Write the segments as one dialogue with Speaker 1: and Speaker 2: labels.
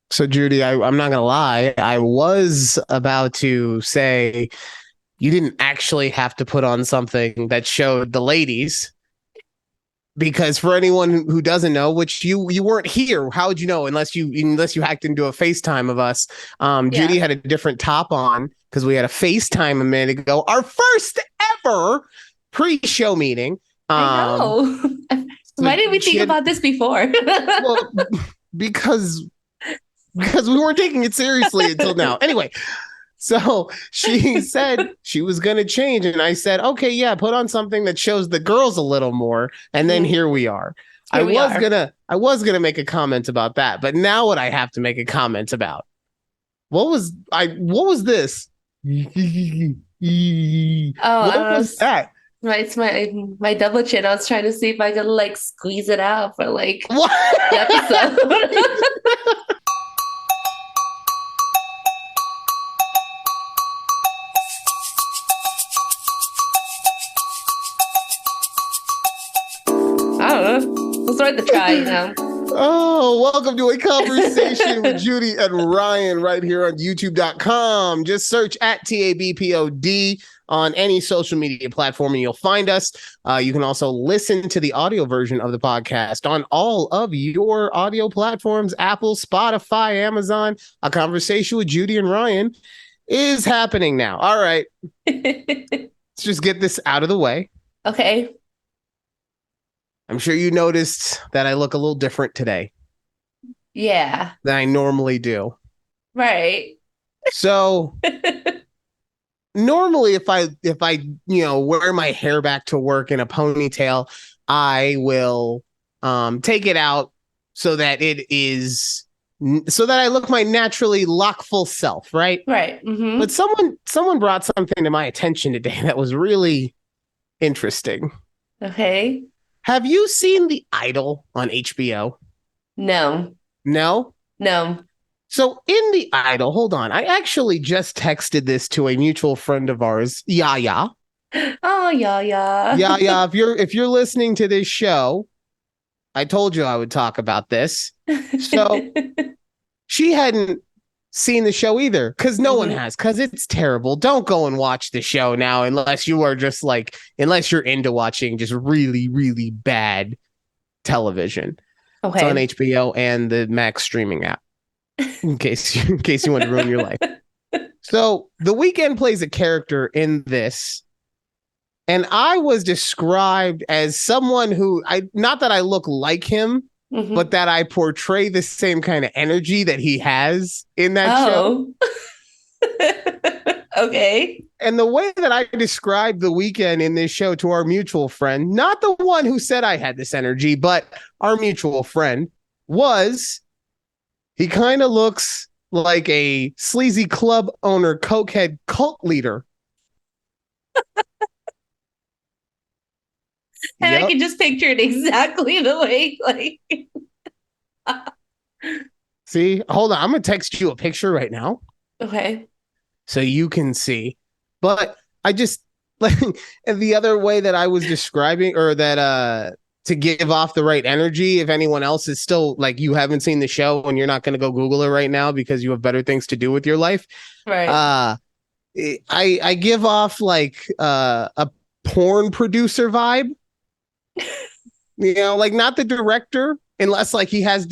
Speaker 1: So, Judy, I'm not going to lie. I was about to say you didn't actually have to put on something that showed the ladies. Because for anyone who doesn't know, which you weren't here, how would you know unless you hacked into a FaceTime of us? Judy
Speaker 2: Yeah,
Speaker 1: had a different top on because we had a FaceTime a minute ago, our first ever pre-show meeting.
Speaker 2: I
Speaker 1: Um,
Speaker 2: know.
Speaker 1: so
Speaker 2: Why didn't we
Speaker 1: she
Speaker 2: think
Speaker 1: had
Speaker 2: about this before?
Speaker 1: well because because we weren't taking it seriously until now. Anyway, so she said she was going to change. And I said, okay, yeah, put on something that shows the girls a little more. And then
Speaker 2: Mhm.
Speaker 1: here we are. I
Speaker 2: Here we
Speaker 1: was
Speaker 2: are.
Speaker 1: gonna I was gonna make a comment about that, but now what I have to make a comment about. What was this?
Speaker 2: Oh,
Speaker 1: What was that?
Speaker 2: it's my double chin. I was trying to see if I could like squeeze it out for like
Speaker 1: What?
Speaker 2: the episode. I don't know. Let's start the try.
Speaker 1: Oh, welcome to a conversation with Judy and Ryan right here on youtube.com. Just search at TABPOD on any social media platform and you'll find us. You can also listen to the audio version of the podcast on all of your audio platforms: Apple, Spotify, Amazon. A conversation with Judy and Ryan is happening now. All right, let's just get this out of the way.
Speaker 2: Okay.
Speaker 1: I'm sure you noticed that I look a little different today
Speaker 2: Yeah.
Speaker 1: than I normally do.
Speaker 2: Right.
Speaker 1: So normally if I wear my hair back to work in a ponytail, I will take it out so that it is so that I look my naturally lockful self, right?
Speaker 2: Right.
Speaker 1: But someone brought something to my attention today that was really interesting.
Speaker 2: Okay.
Speaker 1: Have you seen The Idol on HBO?
Speaker 2: No.
Speaker 1: No?
Speaker 2: No.
Speaker 1: So in The Idol, hold on. I actually just texted this to a mutual friend of ours, Yaya.
Speaker 2: Oh, yeah, yeah.
Speaker 1: Yaya, if you're listening to this show, I told you I would talk about this. So she hadn't seen the show either because no one
Speaker 2: Mhm.
Speaker 1: has because it's terrible. Don't go and watch the show now unless you're into watching just really, really bad television. It's on
Speaker 2: Okay.
Speaker 1: HBO and the Max streaming app in case you want to ruin your life. So the weekend plays a character in this, and I was described as someone who I not that I look like him, but
Speaker 2: Mhm.
Speaker 1: that I portray the same kind of energy that he has in that show.
Speaker 2: Oh. Okay.
Speaker 1: And the way that I described the weekend in this show to our mutual friend, not the one who said I had this energy, but our mutual friend, was he kind of looks like a sleazy club owner, cokehead cult leader.
Speaker 2: And I
Speaker 1: Yep.
Speaker 2: can just picture it exactly the way, like,
Speaker 1: See, hold on. I'm going to text you a picture right now
Speaker 2: okay.
Speaker 1: so you can see. But I just like and the other way that I was describing or that to give off the right energy if anyone else is still like you haven't seen the show and you're not going to go Google it right now because you have better things to do with your life.
Speaker 2: Right.
Speaker 1: Uh I give off like a porn producer vibe, like not the director unless like he has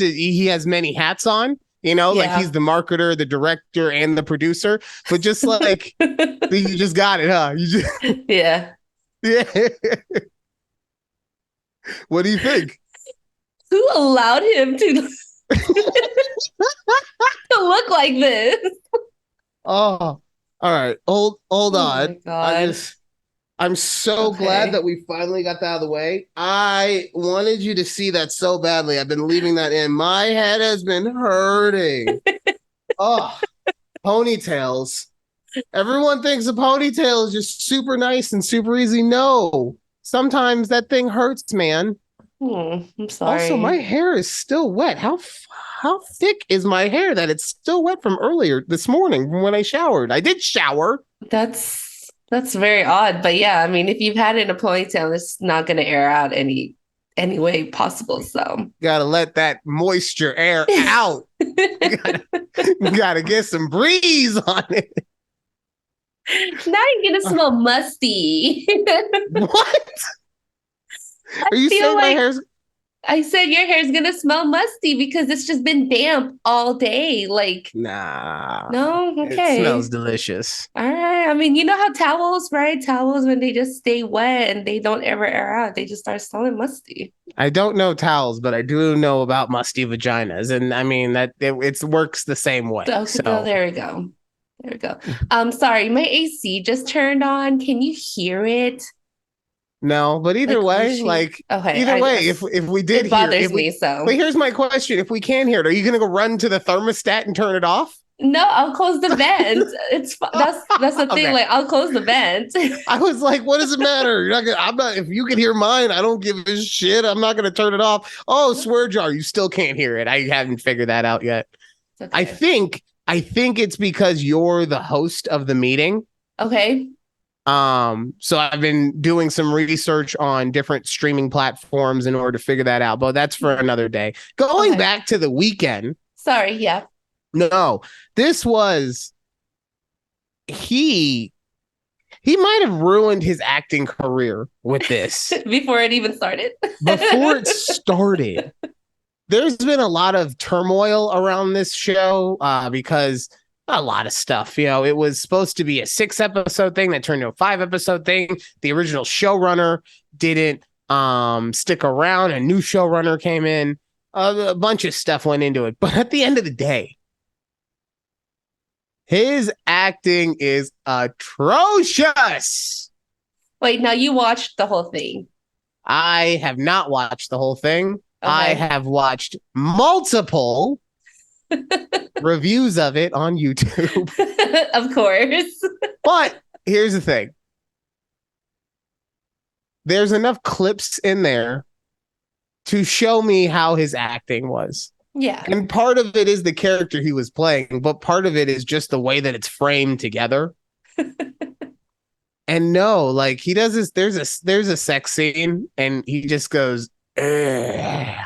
Speaker 1: many hats on, like he's
Speaker 2: Yeah.
Speaker 1: the marketer, the director and the producer, but just like you just got it, huh? You just
Speaker 2: Yeah.
Speaker 1: yeah. What do you think?
Speaker 2: Who allowed him to, to look like this?
Speaker 1: Oh, all right. Hold
Speaker 2: Oh
Speaker 1: on.
Speaker 2: my God.
Speaker 1: I'm so glad that
Speaker 2: Okay.
Speaker 1: we finally got that out of the way. I wanted you to see that so badly. I've been leaving that in. My head has been hurting. Oh, ponytails. Everyone thinks a ponytail is just super nice and super easy. No, sometimes that thing hurts, man.
Speaker 2: I'm
Speaker 1: Also, my
Speaker 2: sorry.
Speaker 1: hair is still wet. How thick is my hair that it's still wet from earlier this morning when I showered? I did shower.
Speaker 2: That's very odd, but yeah, I mean, if you've had it in a ponytail, it's not going to air out any way possible. So
Speaker 1: Gotta let that moisture air out. Gotta get some breeze on it.
Speaker 2: now you're gonna smell musty.
Speaker 1: What?
Speaker 2: I
Speaker 1: Are you
Speaker 2: feel
Speaker 1: saying my
Speaker 2: like
Speaker 1: hair's
Speaker 2: I said your hair's gonna smell musty because it's just been damp all day. Like,
Speaker 1: nah?
Speaker 2: no,
Speaker 1: It smells
Speaker 2: okay.
Speaker 1: delicious.
Speaker 2: All right. I mean, you know how towels, right? Towels, when they just stay wet and they don't ever air out, they just start smelling musty.
Speaker 1: I don't know towels, but I do know about musty vaginas, and I mean that it works the same way.
Speaker 2: So, no,
Speaker 1: So
Speaker 2: there we go. There we go. Sorry, my AC just turned on. Can you hear it?
Speaker 1: no, but
Speaker 2: Like whooshing. Okay,
Speaker 1: either way, if we did
Speaker 2: it
Speaker 1: hear
Speaker 2: bothers
Speaker 1: if we
Speaker 2: me.
Speaker 1: but
Speaker 2: So
Speaker 1: here's my question: if we can hear it, are you gonna go run to the thermostat and turn it off?
Speaker 2: no, I'll close the vent. That's the thing.
Speaker 1: Okay.
Speaker 2: Like I'll close the vent.
Speaker 1: I was like, what does it matter? I'm not, if you can hear mine, I don't give a shit. I'm not going to turn it off. Oh, swear jar, you still can't hear it. I haven't figured that out yet.
Speaker 2: Okay.
Speaker 1: I think it's because you're the host of the meeting.
Speaker 2: Okay.
Speaker 1: So I've been doing some research on different streaming platforms in order to figure that out, but that's for another day. Going
Speaker 2: Okay.
Speaker 1: back to the weekend.
Speaker 2: Sorry. Yeah.
Speaker 1: No, this was he he might have ruined his acting career with this.
Speaker 2: Before it even started.
Speaker 1: Before it started, there's been a lot of turmoil around this show because a lot of stuff. It was supposed to be a 6-episode thing that turned into a 5-episode thing. The original showrunner didn't stick around. A new showrunner came in. A bunch of stuff went into it. But at the end of the day, his acting is atrocious.
Speaker 2: Wait, now you watched the whole thing.
Speaker 1: I have not watched the whole thing. I
Speaker 2: Okay.
Speaker 1: have watched multiple reviews of it on YouTube.
Speaker 2: Of course.
Speaker 1: But here's the thing. There's enough clips in there to show me how his acting was.
Speaker 2: Yeah.
Speaker 1: And part of it is the character he was playing, but part of it is just the way that it's framed together. And no, like he does this, there's a sex scene and he just goes, ugh.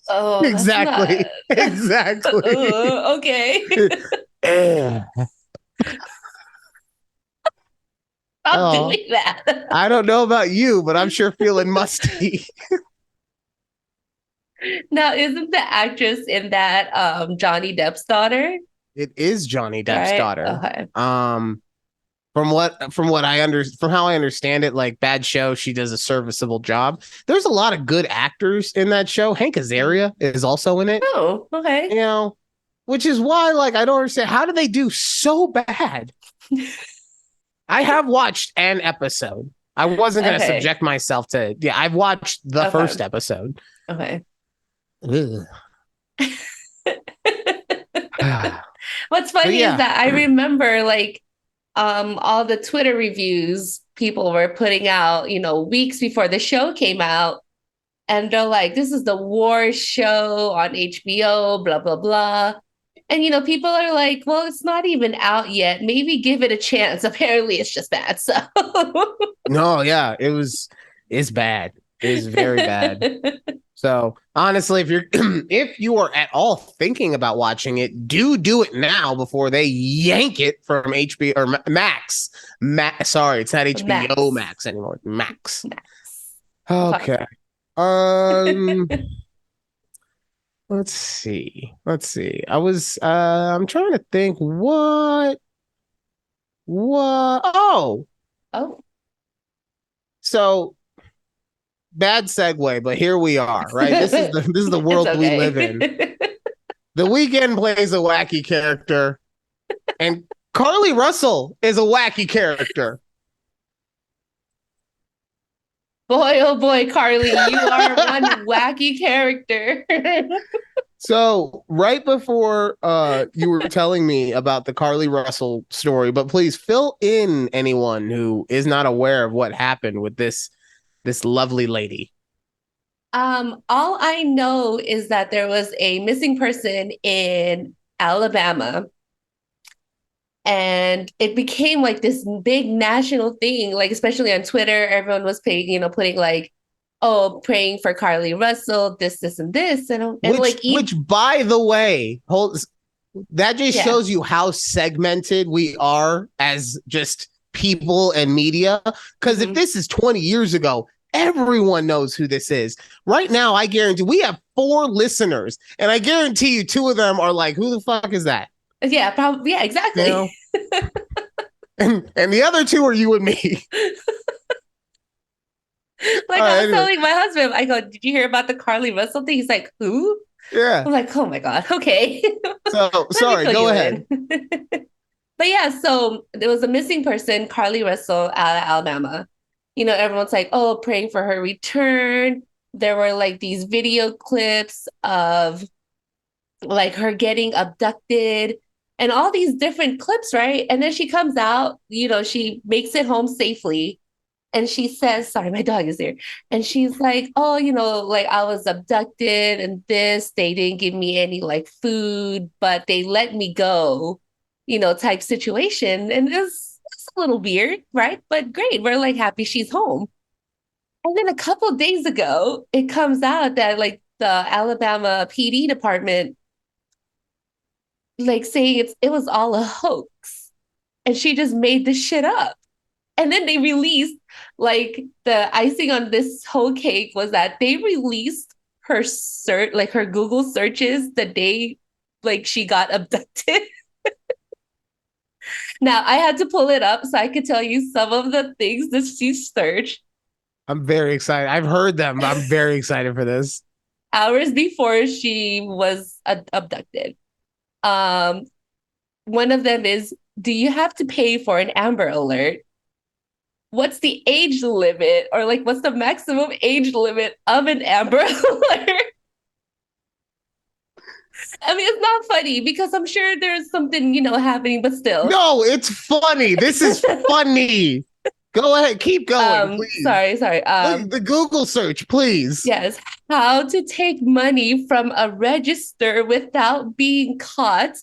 Speaker 2: Oh,
Speaker 1: Exactly. Exactly.
Speaker 2: Okay.
Speaker 1: Ugh.
Speaker 2: Stop
Speaker 1: Oh,
Speaker 2: doing that.
Speaker 1: I don't know about you, but I'm sure feeling musty.
Speaker 2: Now, isn't the actress in that Johnny Depp's daughter?
Speaker 1: It is Johnny Depp's
Speaker 2: Right?
Speaker 1: daughter.
Speaker 2: Okay.
Speaker 1: From how I understand it, like Bad Show, she does a serviceable job. There's a lot of good actors in that show. Hank Azaria is also in it.
Speaker 2: Oh, okay.
Speaker 1: Which is why, like, I don't understand how do they do so bad. I have watched an episode. I wasn't going to
Speaker 2: Okay.
Speaker 1: subject myself to. Yeah, I've watched the first episode.
Speaker 2: Okay.
Speaker 1: Ugh.
Speaker 2: What's funny is that I remember like all the Twitter reviews people were putting out, weeks before the show came out. And they're like, this is the war show on HBO, blah, blah, blah. And, people are like, well, it's not even out yet. Maybe give it a chance. Apparently, it's just bad. So,
Speaker 1: no, yeah, it's bad. It's very bad. So honestly, if you are at all thinking about watching it, do it now before they yank it from HBO or Max. Sorry, it's not HBO Max anymore. Max. Okay. Let's see. I'm trying to think what. Oh. So bad segue, but here we are, right? This is the world we live in. The Weeknd plays a wacky character, and Carly Russell is a wacky character.
Speaker 2: Boy, oh boy, Carly, you are one wacky character.
Speaker 1: So right before you were telling me about the Carly Russell story, but please fill in anyone who is not aware of what happened with this lovely lady.
Speaker 2: All I know is that there was a missing person in Alabama. And it became like this big national thing, like especially on Twitter, everyone was putting like oh, praying for Carly Russell, this, and this. And
Speaker 1: which, by the way, that just shows you how segmented we are as just people and media. Because if this is 20 years ago, everyone knows who this is. Right now, I guarantee we have 4 listeners, and I guarantee you 2 of them are like, who the fuck is that?
Speaker 2: Yeah, probably. Yeah, exactly.
Speaker 1: You know? and the other 2 are you and me.
Speaker 2: Like I was telling my husband, I go, did you hear about the Carly Russell thing? He's like, who?
Speaker 1: Yeah.
Speaker 2: I'm like, oh my God. Okay.
Speaker 1: So sorry, go ahead.
Speaker 2: But yeah, so there was a missing person, Carly Russell, out of Alabama. You know, everyone's like, oh, praying for her return. There were like these video clips of like her getting abducted and all these different clips, right? And then she comes out, you know, she makes it home safely. And she says, sorry, my dog is here. And she's like, oh, you know, like I was abducted and this, they didn't give me any like food, but they let me go, you know, type situation. And it's a little weird, right? But great. We're like happy she's home. And then a couple of days ago, it comes out that like the Alabama PD department, like saying it was all a hoax. And she just made this shit up. And then they released, like, the icing on this whole cake was that they released her like her Google searches the day like she got abducted. Now I had to pull it up so I could tell you some of the things that she searched.
Speaker 1: I'm very excited. I've heard them. I'm very excited for this.
Speaker 2: Hours before she was abducted. One of them is, do you have to pay for an Amber Alert? What's the age limit, or like what's the maximum age limit of an Amber Alert? I mean, it's not funny because I'm sure there's something, you know, happening, but still.
Speaker 1: No, it's funny. This is funny. Go ahead. Keep going, please.
Speaker 2: Sorry.
Speaker 1: The Google search, please.
Speaker 2: Yes. How to take money from a register without being caught.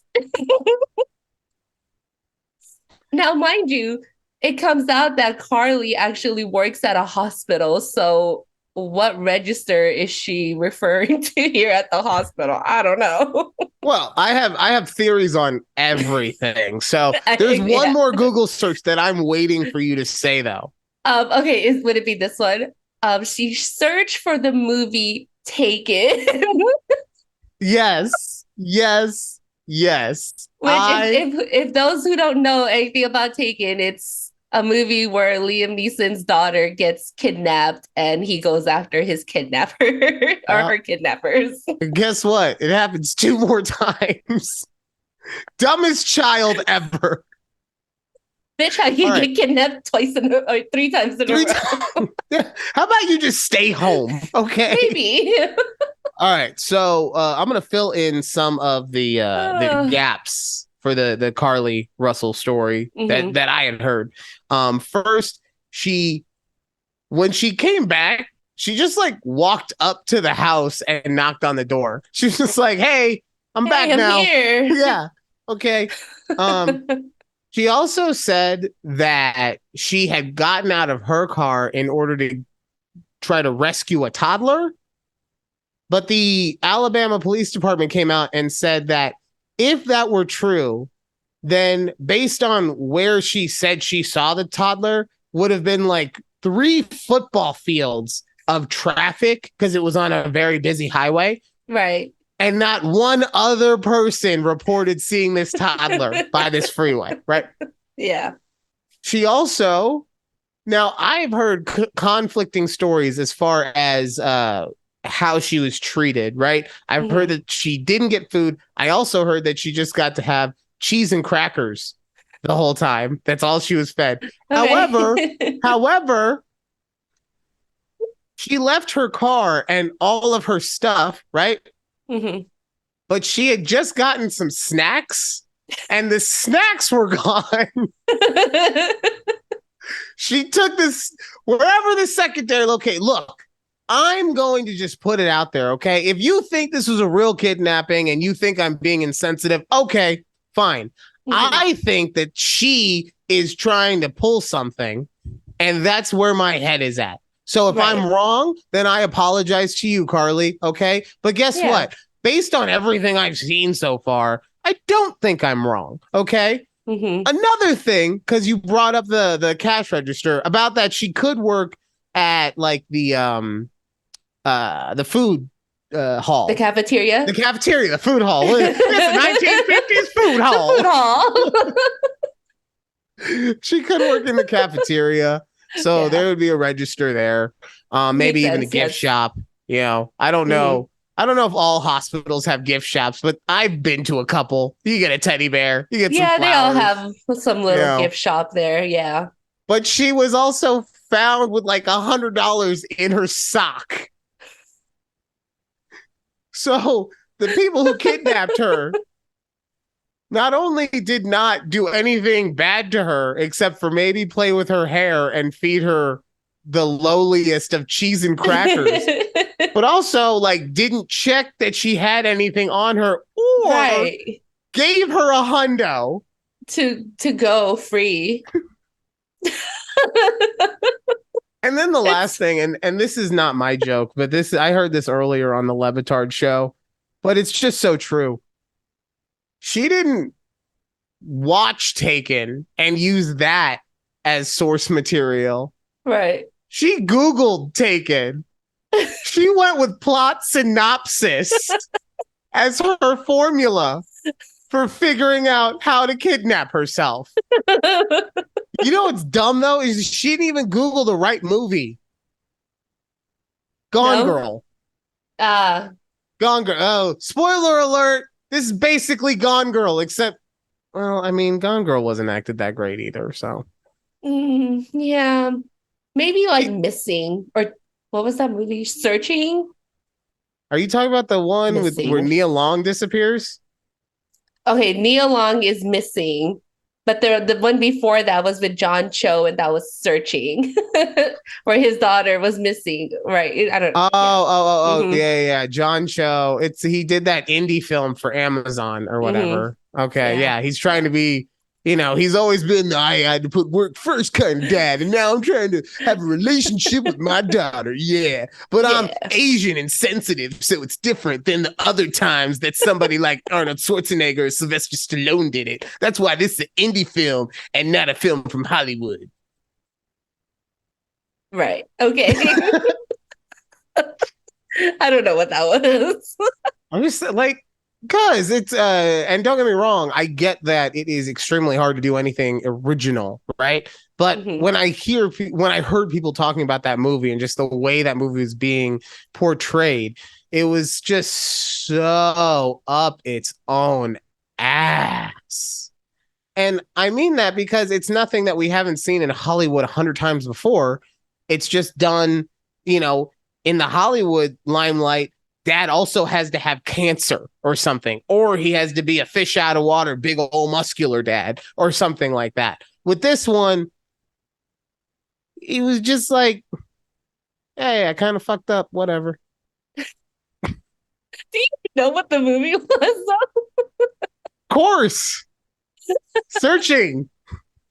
Speaker 2: Now, mind you, it comes out that Carly actually works at a hospital. So what register is she referring to here at the hospital? I don't know.
Speaker 1: Well, I have theories on everything. So there's one more Google search that I'm waiting for you to say, though.
Speaker 2: Okay, would it be this one? She searched for the movie Taken.
Speaker 1: Yes.
Speaker 2: Which, if those who don't know anything about Taken, it's a movie where Liam Neeson's daughter gets kidnapped and he goes after his kidnapper or her kidnappers.
Speaker 1: Guess what? It happens 2 more times. Dumbest child ever.
Speaker 2: Bitch, how you get kidnapped 3 times in a row?
Speaker 1: How about you just stay home? Okay.
Speaker 2: Maybe.
Speaker 1: All right. So I'm going to fill in some of the gaps for the Carly Russell story that I had heard. First, when she came back, she just like walked up to the house and knocked on the door. She was just like, "Hey, I'm back now."
Speaker 2: Here.
Speaker 1: Yeah. Okay. She also said that she had gotten out of her car in order to try to rescue a toddler. But the Alabama Police Department came out and said that if that were true, then based on where she said she saw the toddler would have been like 3 football fields of traffic because it was on a very busy highway.
Speaker 2: Right.
Speaker 1: And not one other person reported seeing this toddler by this freeway, right?
Speaker 2: Yeah.
Speaker 1: She also, now I've heard conflicting stories as far as how she was treated, right? I've heard that she didn't get food. I also heard that she just got to have cheese and crackers the whole time. That's all she was fed. Okay. However, she left her car and all of her stuff, right? But she had just gotten some snacks and the snacks were gone. She took this wherever the secretary located. Look, I'm going to just put it out there, okay? If you think this was a real kidnapping and you think I'm being insensitive, okay, fine. I think that she is trying to pull something, and that's where my head is at. So if
Speaker 2: Right.
Speaker 1: I'm wrong, then I apologize to you, Carly. Okay. But guess what? Based on everything I've seen so far, I don't think I'm wrong. Okay. Another thing, because you brought up the cash register, about that she could work at like the food hall.
Speaker 2: The cafeteria?
Speaker 1: The food hall. It's a 1950s food hall.
Speaker 2: Food hall.
Speaker 1: She could work in the cafeteria. So there would be a register there. Maybe even a gift shop. You know, I don't know. I don't know if all hospitals have gift shops, but I've been to a couple. You get a teddy bear. You get some flowers.
Speaker 2: They all have some little gift shop there. Yeah.
Speaker 1: But she was also found with like $100 in her sock. So the people who kidnapped her not only did not do anything bad to her, except for maybe play with her hair and feed her the lowliest of cheese and crackers, but also like didn't check that she had anything on her, or gave her a hundo
Speaker 2: to go free.
Speaker 1: And then the last thing, and this is not my joke, but I heard this earlier on the Levitard show, but it's just so true. She didn't watch Taken and use that as source material.
Speaker 2: Right.
Speaker 1: She Googled Taken. She went with plot synopsis as her formula for figuring out how to kidnap herself. You know what's dumb, though, is she didn't even Google the right movie. Gone Girl. Gone Girl. Oh, spoiler alert. This is basically Gone Girl, except, well, I mean, Gone Girl wasn't acted that great either, so.
Speaker 2: Yeah. Maybe like Missing, or what was that movie? Searching?
Speaker 1: Are you talking about the one where Nia Long disappears?
Speaker 2: Okay, Nia Long is Missing. But the one before that was with John Cho, and that was Searching, where his daughter was missing. Right? I don't know.
Speaker 1: Yeah. John Cho. He did that indie film for Amazon or whatever. Okay, yeah. He's trying to be, he's always been the I had to put work first kind of dad, and now I'm trying to have a relationship with my daughter. Yeah, but I'm Asian and sensitive, so it's different than the other times that somebody like Arnold Schwarzenegger or Sylvester Stallone did it. That's why this is an indie film and not a film from Hollywood.
Speaker 2: Right. Okay. I don't know what that was.
Speaker 1: I'm just like, because it's and don't get me wrong, I get that it is extremely hard to do anything original, right? But when I heard people talking about that movie and just the way that movie was being portrayed, it was just so up its own ass. And I mean that because it's nothing that we haven't seen in Hollywood 100 times before. It's just done, in the Hollywood limelight. Dad also has to have cancer or something, or he has to be a fish out of water, big old muscular dad or something like that. With this one, he was just like, hey, I kind of fucked up, whatever.
Speaker 2: Do you know what the movie was?
Speaker 1: Of course. Searching.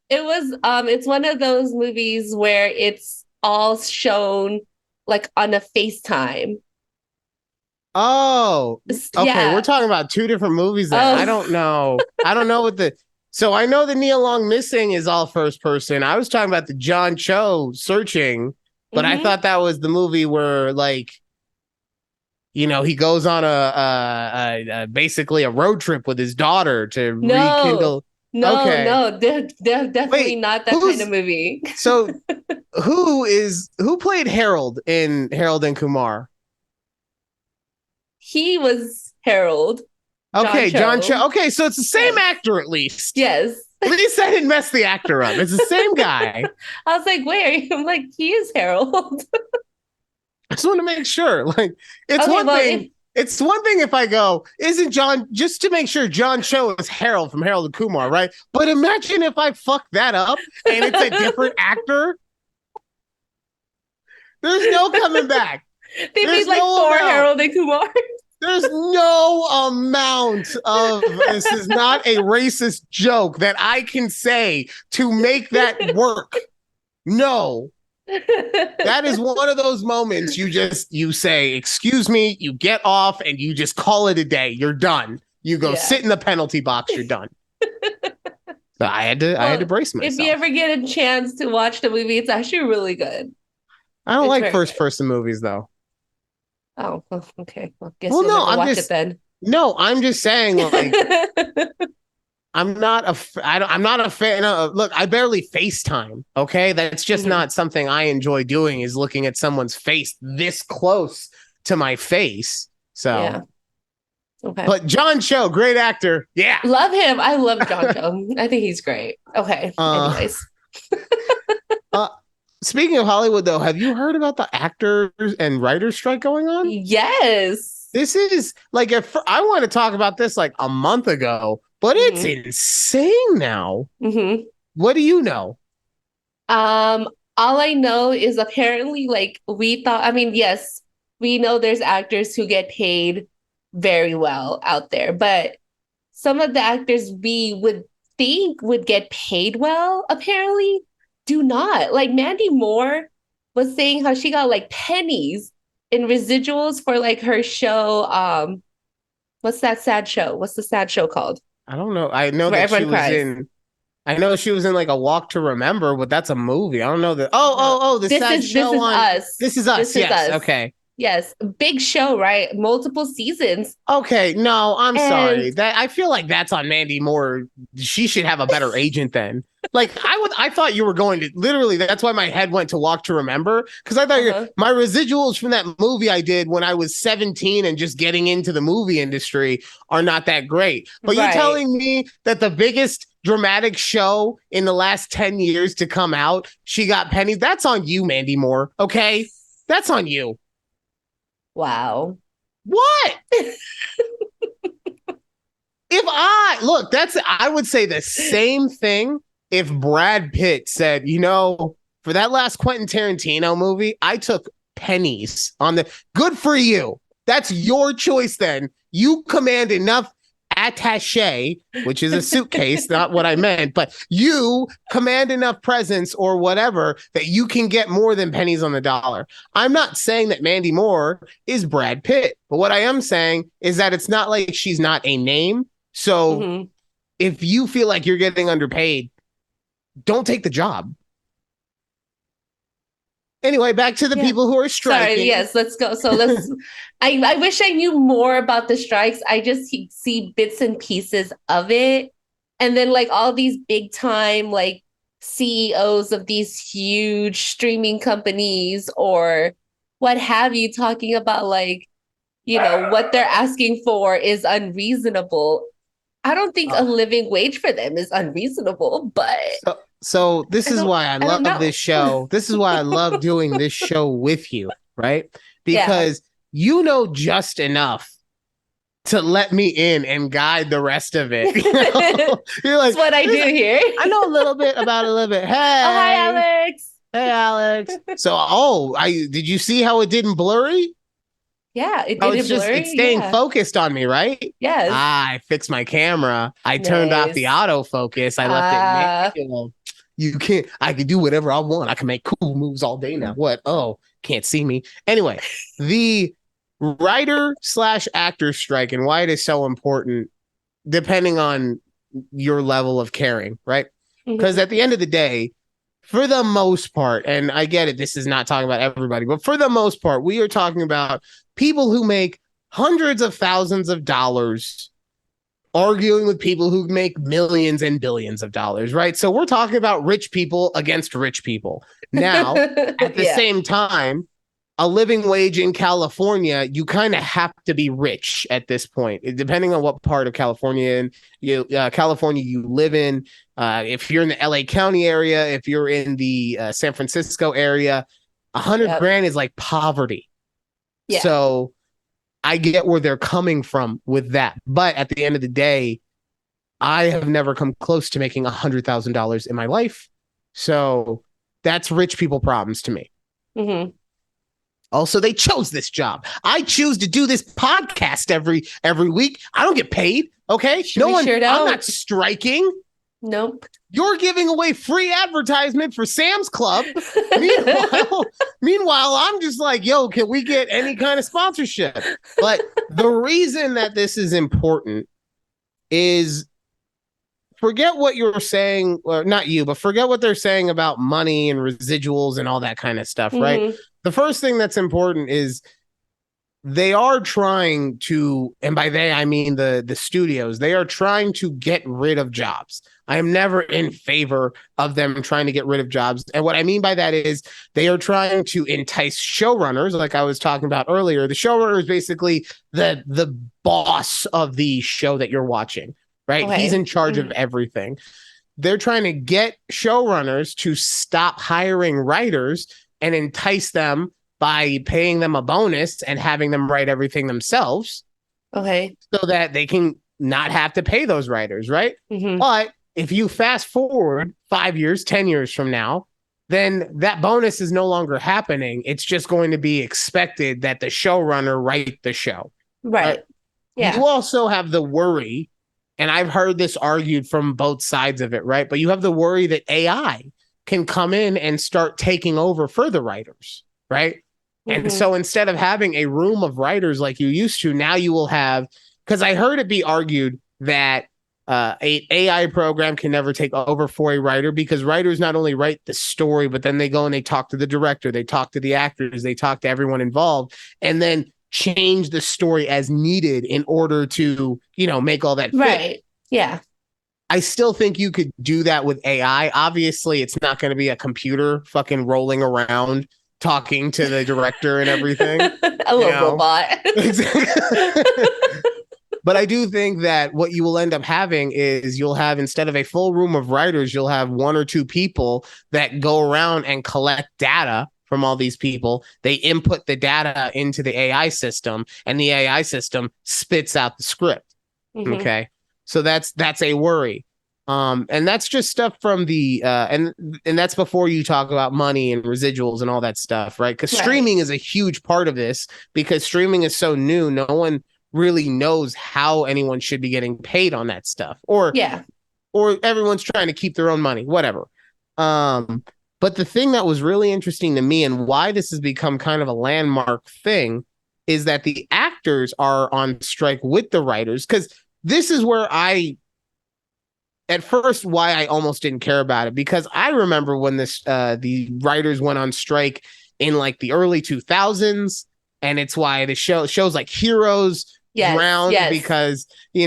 Speaker 2: It was, it's one of those movies where it's all shown like on a FaceTime.
Speaker 1: Oh, okay. We're talking about two different movies then. I don't know. I don't know so I know the Nia Long Missing is all first person. I was talking about the John Cho Searching, but I thought that was the movie where like, he goes on a basically a road trip with his daughter to rekindle.
Speaker 2: No, they're definitely not that kind of movie.
Speaker 1: So who played Harold in Harold and Kumar?
Speaker 2: He was Harold.
Speaker 1: Okay, John Cho. Okay, so it's the same actor at least.
Speaker 2: Yes.
Speaker 1: At least I didn't mess the actor up. It's the same guy.
Speaker 2: I was like, where? I'm like, he is Harold.
Speaker 1: I just want to make sure. Like, it's one thing. It's one thing if I go, isn't John, just to make sure John Cho is Harold from Harold and Kumar, right? But imagine if I fuck that up and it's a different actor. There's no coming back.
Speaker 2: They made like four Harold and Kumar.
Speaker 1: There's no amount of this is not a racist joke that I can say to make that work. No. That is one of those moments you say, excuse me, you get off and you just call it a day. You're done. You go sit in the penalty box. You're done. So I had to brace myself.
Speaker 2: If you ever get a chance to watch the movie, it's actually really good.
Speaker 1: I don't like first person movies though.
Speaker 2: Oh, okay. Well, guess you'll never watch it then.
Speaker 1: No, I'm just saying, like, I'm not a fan of. Look, I barely FaceTime. Okay, that's just not something I enjoy doing. Is looking at someone's face this close to my face. So, yeah. Okay. But John Cho, great actor. Yeah,
Speaker 2: love him. I love John Cho. I think he's great. Okay. Anyways.
Speaker 1: Speaking of Hollywood, though, have you heard about the actors and writers strike going on?
Speaker 2: Yes.
Speaker 1: This is like, if I want to talk about this like a month ago, but it's insane now. What do you know?
Speaker 2: All I know is apparently, like, we thought, I mean, yes, we know there's actors who get paid very well out there, but some of the actors we would think would get paid well, apparently, do not. Like, Mandy Moore was saying how she got like pennies in residuals for like her show. What's that sad show? What's the sad show called?
Speaker 1: I don't know. I know that she was in. I know she was in like A Walk to Remember, but that's a movie. I don't know that. Oh, the sad show on Us. This Is Us. Yes. Okay.
Speaker 2: Yes, big show, right? Multiple seasons.
Speaker 1: Okay, no, I'm sorry. That I feel like that's on Mandy Moore. She should have a better agent then. Like I thought you were going to literally. That's why my head went to Walk to Remember, because I thought my residuals from that movie I did when I was 17 and just getting into the movie industry are not that great. But you're telling me that the biggest dramatic show in the last 10 years to come out, she got pennies? That's on you, Mandy Moore. Okay, that's on you.
Speaker 2: Wow.
Speaker 1: What? I would say the same thing if Brad Pitt said, for that last Quentin Tarantino movie, I took pennies on good for you. That's your choice then. You command enough attaché, which is a suitcase, not what I meant, but you command enough presence or whatever that you can get more than pennies on the dollar. I'm not saying that Mandy Moore is Brad Pitt, but what I am saying is that it's not like she's not a name. So if you feel like you're getting underpaid, don't take the job. Anyway, back to the people who are striking.
Speaker 2: Sorry, yes, let's go. So I wish I knew more about the strikes. I just see bits and pieces of it. And then like all these big time like CEOs of these huge streaming companies or what have you talking about like, what they're asking for is unreasonable. I don't think a living wage for them is unreasonable, but...
Speaker 1: So this is why I love this show. This is why I love doing this show with you, right? Because you know just enough to let me in and guide the rest of it. You're like,
Speaker 2: that's what I do here.
Speaker 1: I know a little bit about a little bit. Hey,
Speaker 2: hi, Alex.
Speaker 1: Hey, Alex. So, did you see how it didn't blurry?
Speaker 2: Yeah, it didn't blurry.
Speaker 1: It's staying focused on me, right?
Speaker 2: Yes.
Speaker 1: I fixed my camera. I turned off the autofocus. I left it manual. You can't. I can do whatever I want. I can make cool moves all day now. What? Oh, can't see me. Anyway, the writer/actor strike and why it is so important, depending on your level of caring, right? Because at the end of the day, for the most part, and I get it, this is not talking about everybody, but for the most part, we are talking about people who make hundreds of thousands of dollars arguing with people who make millions and billions of dollars, right? So we're talking about rich people against rich people. Now, at the same time, a living wage in California, you kind of have to be rich at this point, depending on what part of California you live in. If you're in the LA County area, if you're in the San Francisco area, 100 grand is like poverty. Yeah. So I get where they're coming from with that. But at the end of the day, I have never come close to making $100,000 in my life. So that's rich people problems to me. Also, they chose this job. I choose to do this podcast every week. I don't get paid. Okay.
Speaker 2: I'm not
Speaker 1: striking.
Speaker 2: Nope.
Speaker 1: You're giving away free advertisement for Sam's Club. Meanwhile, I'm just like, yo, can we get any kind of sponsorship? But the reason that this is important is, forget what you're saying, or not you, but forget what they're saying about money and residuals and all that kind of stuff, right? The first thing that's important is they are trying to, and by they I mean the studios, they are trying to get rid of jobs. I am never in favor of them trying to get rid of jobs. And what I mean by that is they are trying to entice showrunners, like I was talking about earlier. The showrunner is basically the boss of the show that you're watching, right? Okay. He's in charge of everything. They're trying to get showrunners to stop hiring writers and entice them by paying them a bonus and having them write everything themselves.
Speaker 2: Okay.
Speaker 1: So that they can not have to pay those writers, right? But if you fast forward 5 years, 10 years from now, then that bonus is no longer happening. It's just going to be expected that the showrunner write the show.
Speaker 2: Right.
Speaker 1: Yeah. You also have the worry, and I've heard this argued from both sides of it, right? But you have the worry that AI can come in and start taking over for the writers, right? And so instead of having a room of writers like you used to, now you will have, because I heard it be argued that a AI program can never take over for a writer, because writers not only write the story, but then they go and they talk to the director, they talk to the actors, they talk to everyone involved, and then change the story as needed in order to, make all that fit.
Speaker 2: Right. Yeah.
Speaker 1: I still think you could do that with AI. Obviously, it's not going to be a computer fucking rolling around talking to the director and everything.
Speaker 2: A little robot.
Speaker 1: Exactly. But I do think that what you will end up having is you'll have, instead of a full room of writers, you'll have one or two people that go around and collect data from all these people. They input the data into the AI system, and the AI system spits out the script. Okay. So that's a worry. And that's just stuff from the and that's before you talk about money and residuals and all that stuff, right? Because streaming is a huge part of this, because streaming is so new. No one really knows how anyone should be getting paid on that stuff, or everyone's trying to keep their own money, whatever. But the thing that was really interesting to me, and why this has become kind of a landmark thing, is that the actors are on strike with the writers. Because this is where at first, why I almost didn't care about it, because I remember when the writers went on strike in like the early 2000s, and it's why the shows like Heroes drowned because they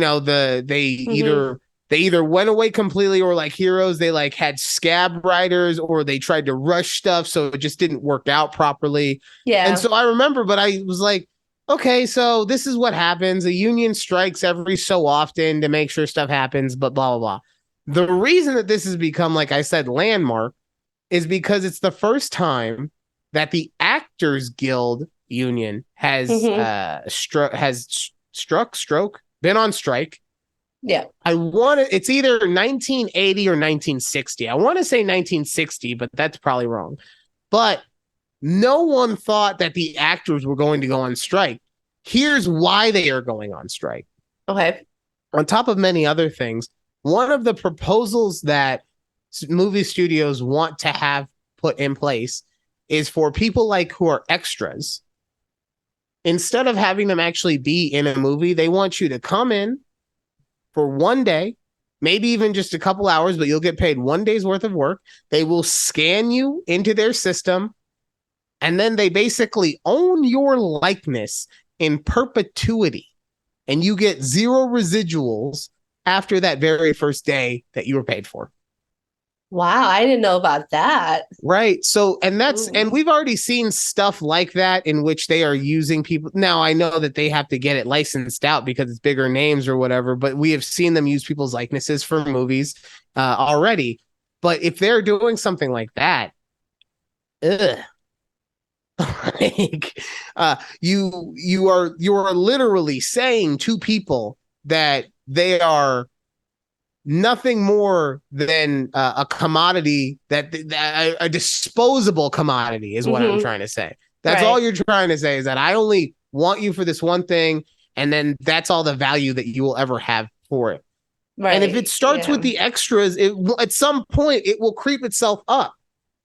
Speaker 1: either went away completely, or like Heroes, they like had scab writers, or they tried to rush stuff, so it just didn't work out properly. Yeah, and so I remember, but I was like, okay, so this is what happens. A union strikes every so often to make sure stuff happens, but blah, blah, blah. The reason that this has become, like I said, landmark is because it's the first time that the Actors Guild union has been on strike.
Speaker 2: Yeah.
Speaker 1: It's either 1980 or 1960. I want to say 1960, but that's probably wrong. But no one thought that the actors were going to go on strike. Here's why they are going on strike.
Speaker 2: Okay.
Speaker 1: On top of many other things, one of the proposals that movie studios want to have put in place is for people like who are extras. Instead of having them actually be in a movie, they want you to come in for one day, maybe even just a couple hours, but you'll get paid 1 day's worth of work. They will scan you into their system, and then they basically own your likeness in perpetuity, and you get zero residuals after that very first day that you were paid for.
Speaker 2: Wow, I didn't know about that.
Speaker 1: Right. So, and we've already seen stuff like that in which they are using people. Now, I know that they have to get it licensed out because it's bigger names or whatever, but we have seen them use people's likenesses for movies already. But if they're doing something like that, you are literally saying to people that they are nothing more than a commodity, that a disposable commodity is what I'm trying to say. That's all you're trying to say, is that I only want you for this one thing, and then that's all the value that you will ever have for it.
Speaker 2: Right.
Speaker 1: And if it starts with the extras, at some point it will creep itself up.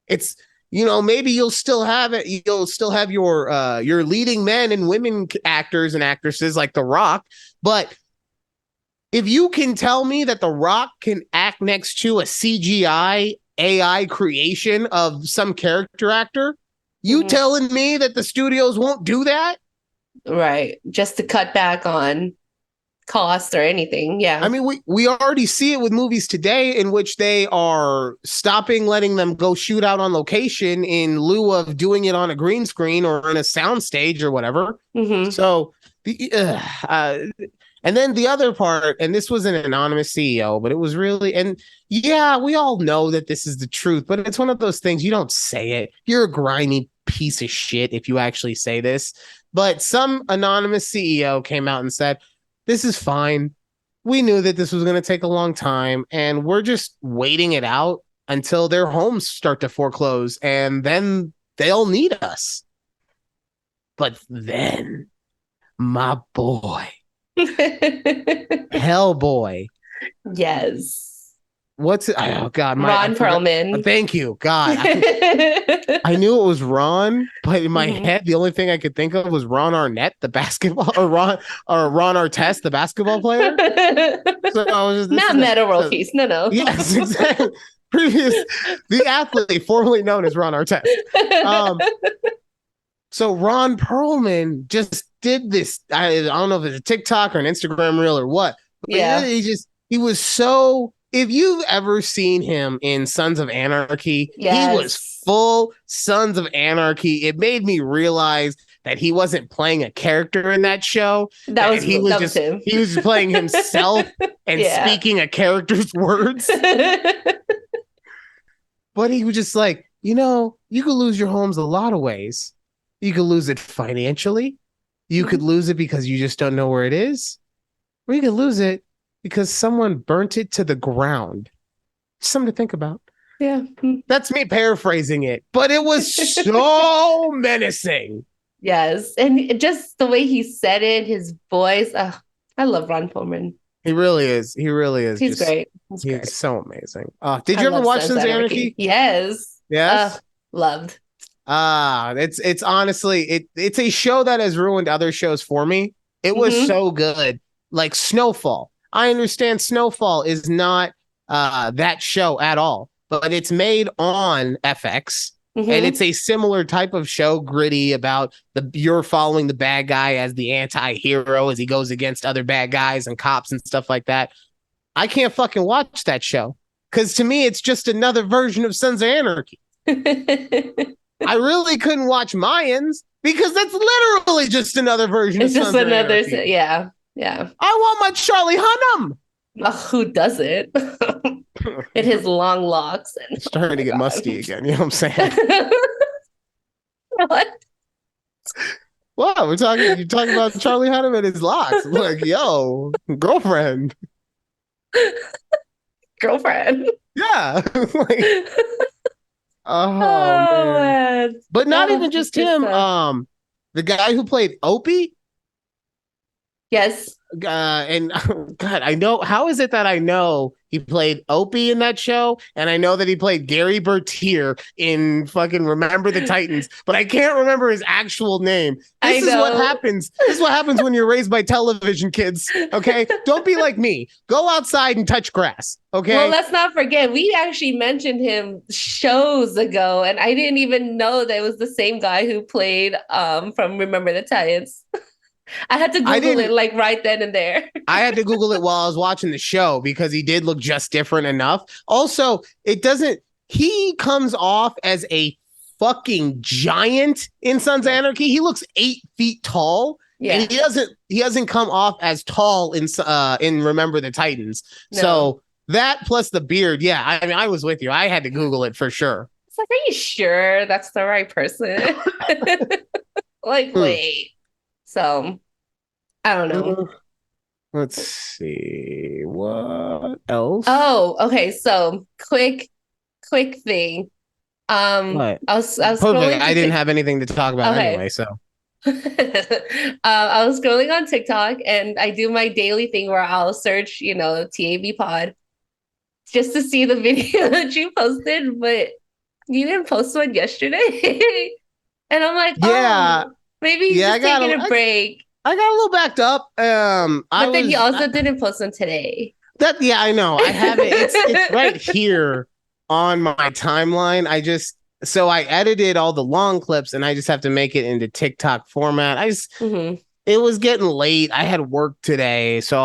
Speaker 1: It's, maybe you'll still have it. You'll still have your leading men and women actors and actresses like The Rock. But if you can tell me that The Rock can act next to a CGI AI creation of some character actor, you telling me that the studios won't do that?
Speaker 2: Right. Just to cut back on cost or anything. Yeah.
Speaker 1: I mean, we already see it with movies today in which they are stopping letting them go shoot out on location in lieu of doing it on a green screen or in a sound stage or whatever. So and then the other part, and this was an anonymous CEO, but it was really, and yeah, we all know that this is the truth, but it's one of those things you don't say it. You're a grimy piece of shit if you actually say this. But some anonymous CEO came out and said, this is fine. We knew that this was going to take a long time, and we're just waiting it out until their homes start to foreclose, and then they'll need us. But then, my boy, Hellboy.
Speaker 2: Yes.
Speaker 1: What's it? Oh God,
Speaker 2: Ron Perlman.
Speaker 1: Thank you, God. I knew it was Ron, but in my head, the only thing I could think of was Ron Arnett, the basketball, or Ron Artest, the basketball player. So I was just,
Speaker 2: not Metal World Peace. No.
Speaker 1: Yes, exactly. The athlete formerly known as Ron Artest. So Ron Perlman just did this. I don't know if it's a TikTok or an Instagram reel or what. But yeah, he was so. If you've ever seen him in Sons of Anarchy, he was full Sons of Anarchy. It made me realize that he wasn't playing a character in that show. He was playing himself and speaking a character's words. But he was just like, you could lose your homes a lot of ways. You could lose it financially. You could lose it because you just don't know where it is. Or you could lose it because someone burnt it to the ground. Something to think about.
Speaker 2: Yeah.
Speaker 1: That's me paraphrasing it, but it was so menacing.
Speaker 2: Yes. And just the way he said it, his voice. I love Ron Perlman.
Speaker 1: He really is.
Speaker 2: He's great.
Speaker 1: He's so amazing. Did you ever watch Sons of Anarchy?
Speaker 2: Yes.
Speaker 1: Yes.
Speaker 2: Loved.
Speaker 1: It's honestly, it's a show that has ruined other shows for me. It was so good. Like Snowfall. I understand Snowfall is not that show at all, but it's made on FX. And it's a similar type of show, gritty, about you're following the bad guy as the anti-hero as he goes against other bad guys and cops and stuff like that. I can't fucking watch that show because to me, it's just another version of Sons of Anarchy. I really couldn't watch Mayans because that's literally just another version of Sons of Anarchy.
Speaker 2: Yeah.
Speaker 1: I want my Charlie Hunnam.
Speaker 2: Who doesn't? In his long locks.
Speaker 1: It's starting to get musty again. You know what I'm saying?
Speaker 2: What?
Speaker 1: Wow, you're talking about Charlie Hunnam and his locks. I'm like, yo, girlfriend. Yeah. Man. But not even just him. The guy who played Opie.
Speaker 2: Yes.
Speaker 1: And God, I know. How is it that I know he played Opie in that show, and I know that he played Gary Bertier in fucking Remember the Titans, but I can't remember his actual name. This is what happens. This is what happens when you're raised by television, kids. Okay, don't be like me. Go outside and touch grass. Okay.
Speaker 2: Well, let's not forget we actually mentioned him shows ago, and I didn't even know that it was the same guy who played from Remember the Titans. I had to Google it like right then and there.
Speaker 1: I had to Google it while I was watching the show because he did look just different enough. Also, he comes off as a fucking giant in Sons of Anarchy. He looks 8 feet tall. Yeah. And he doesn't come off as tall in Remember the Titans. No. So that plus the beard. Yeah. I mean, I was with you. I had to Google it for sure.
Speaker 2: It's like, are you sure that's the right person? Wait. So, I don't know.
Speaker 1: Let's see. What else?
Speaker 2: Oh, okay. So, quick thing.
Speaker 1: What?
Speaker 2: I was
Speaker 1: Perfect. I didn't have anything to talk about anyway, so.
Speaker 2: I was scrolling on TikTok and I do my daily thing where I'll search, TAB pod just to see the video that you posted, but you didn't post one yesterday. And I'm like,
Speaker 1: Yeah.
Speaker 2: maybe he's just taking a break.
Speaker 1: I got a little backed up.
Speaker 2: But then you also didn't post one today.
Speaker 1: I know. I have it. It's right here on my timeline. So I edited all the long clips and I just have to make it into TikTok format. It was getting late. I had work today, so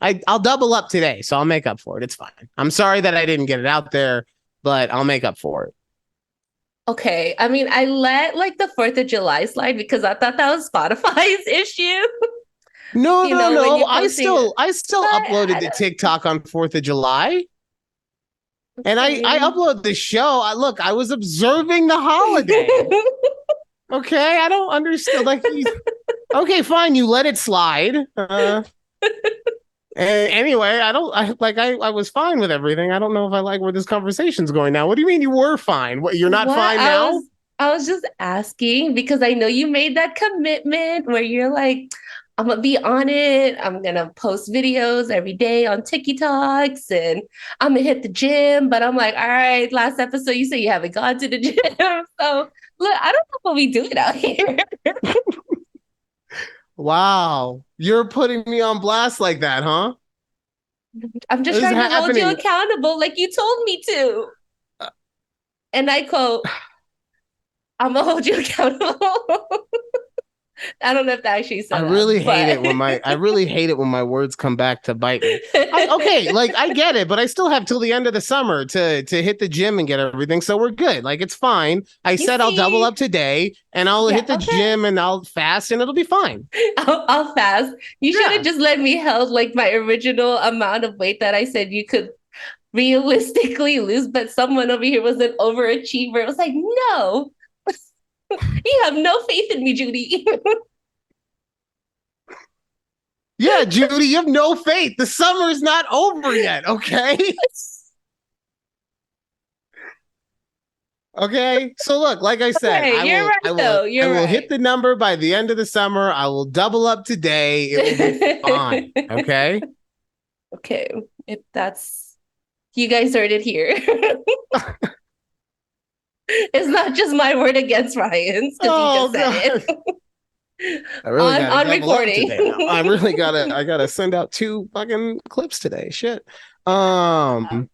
Speaker 1: I'll double up today, so I'll make up for it. It's fine. I'm sorry that I didn't get it out there, but I'll make up for it.
Speaker 2: Okay. I mean, I let like the 4th of July slide because I thought that was Spotify's issue.
Speaker 1: No. I still uploaded the TikTok on 4th of July. Okay. And I uploaded the show. I was observing the holiday. Okay, I don't understand. Okay, fine. You let it slide. Anyway, I was fine with everything. I don't know if I like where this conversation's going now. What do you mean you were fine? What, you're not fine now?
Speaker 2: I was just asking because I know you made that commitment where you're like, I'm going to be on it. I'm going to post videos every day on TikToks and I'm going to hit the gym. But I'm like, all right, last episode, you said you haven't gone to the gym. So look, I don't know what we do out here.
Speaker 1: Wow. You're putting me on blast like that, huh?
Speaker 2: I'm just trying to hold you accountable like you told me to. And I quote, I'm going to hold you accountable. I don't know if that actually said
Speaker 1: I really hate it when my words come back to bite me. I get it, but I still have till the end of the summer to hit the gym and get everything. So we're good. Like, it's fine. I'll double up today and I'll hit the gym and I'll fast and it'll be fine.
Speaker 2: I'll fast. You should have just let me held like my original amount of weight that I said you could realistically lose, but someone over here was an overachiever. It was like, no. You have no faith in me, Judy.
Speaker 1: Yeah, Judy, you have no faith. The summer is not over yet, okay? Okay, so look, like I said, I will hit the number by the end of the summer. I will double up today. It will be fine, okay?
Speaker 2: Okay, if that's... You guys heard it here. It's not just my word against Ryan's because he just said it.
Speaker 1: I really on recording. I really gotta send out 2 fucking clips today. Shit. Okay.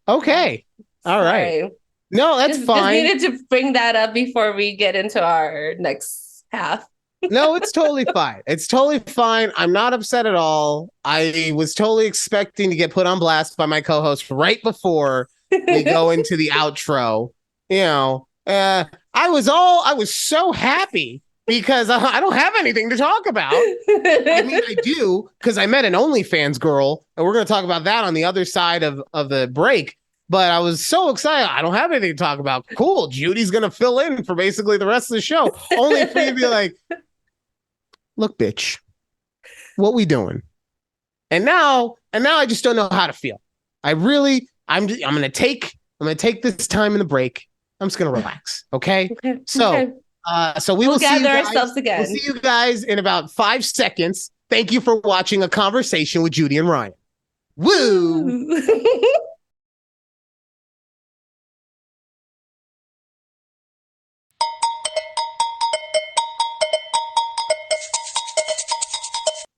Speaker 1: All right. No, that's fine.
Speaker 2: Just needed to bring that up before we get into our next half.
Speaker 1: No, it's totally fine. It's totally fine. I'm not upset at all. I was totally expecting to get put on blast by my co-host right before we go into the outro. I was so happy because I don't have anything to talk about. I mean, I do because I met an OnlyFans girl, and we're going to talk about that on the other side of the break. But I was so excited. I don't have anything to talk about. Cool. Judy's going to fill in for basically the rest of the show, only for you to be like, look, bitch, what we doing? And now I just don't know how to feel. I'm going to take this time in the break. I'm just gonna relax. Okay. So we will gather ourselves again. We'll see you guys in about 5 seconds. Thank you for watching A Conversation with Judy and Ryan. Woo!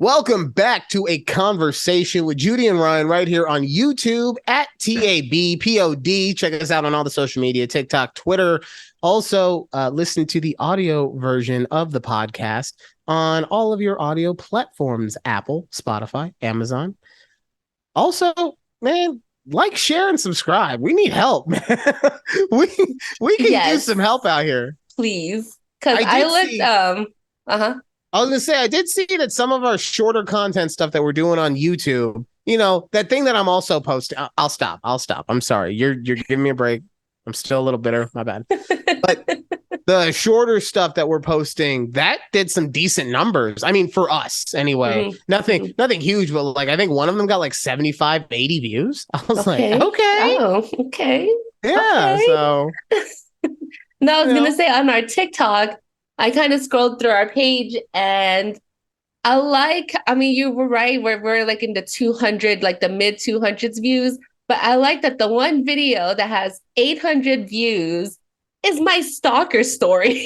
Speaker 1: Welcome back to A Conversation with Judy and Ryan right here on YouTube at TABPOD. Check us out on all the social media, TikTok, Twitter. Also, listen to the audio version of the podcast on all of your audio platforms, Apple, Spotify, Amazon. Also, man, like, share, and subscribe. We need help. we can use some help out here.
Speaker 2: Please. Because I looked,
Speaker 1: I was going to say, I did see that some of our shorter content stuff that we're doing on YouTube, that thing that I'm also posting. I'll stop. I'm sorry. You're giving me a break. I'm still a little bitter. My bad. But the shorter stuff that we're posting, that did some decent numbers. I mean, for us anyway, nothing huge, but like, I think one of them got like 75, 80 views. I was like, okay.
Speaker 2: Oh, okay.
Speaker 1: Yeah. Okay. So
Speaker 2: now I was going to say on our TikTok, I kind of scrolled through our page and I mean, you were right. We're like in the 200, like the mid 200s views. But I like that the one video that has 800 views is my stalker story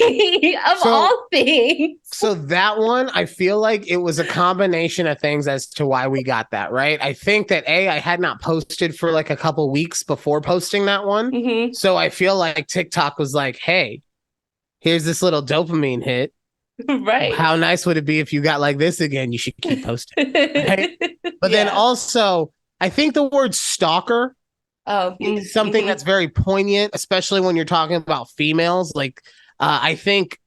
Speaker 2: of all things.
Speaker 1: So that one, I feel like it was a combination of things as to why we got that, right? I think that I had not posted for like a couple weeks before posting that one.
Speaker 2: Mm-hmm.
Speaker 1: So I feel like TikTok was like, hey, here's this little dopamine hit.
Speaker 2: Right.
Speaker 1: How nice would it be if you got like this again? You should keep posting. Right? But then also, I think the word stalker is something that's very poignant, especially when you're talking about females. Like, I think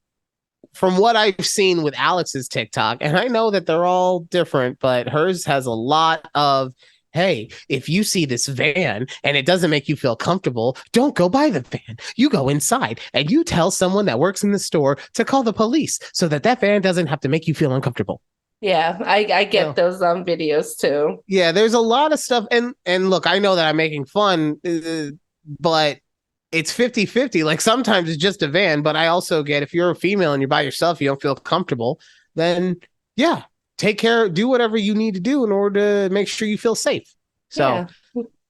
Speaker 1: from what I've seen with Alex's TikTok, and I know that they're all different, but hers has a lot of, hey, if you see this van and it doesn't make you feel comfortable, don't go by the van. You go inside and you tell someone that works in the store to call the police so that van doesn't have to make you feel uncomfortable.
Speaker 2: Yeah, I get those videos too.
Speaker 1: Yeah, there's a lot of stuff. And look, I know that I'm making fun, but it's 50-50. Like sometimes it's just a van, but I also get if you're a female and you're by yourself, you don't feel comfortable, then yeah, take care, do whatever you need to do in order to make sure you feel safe. So,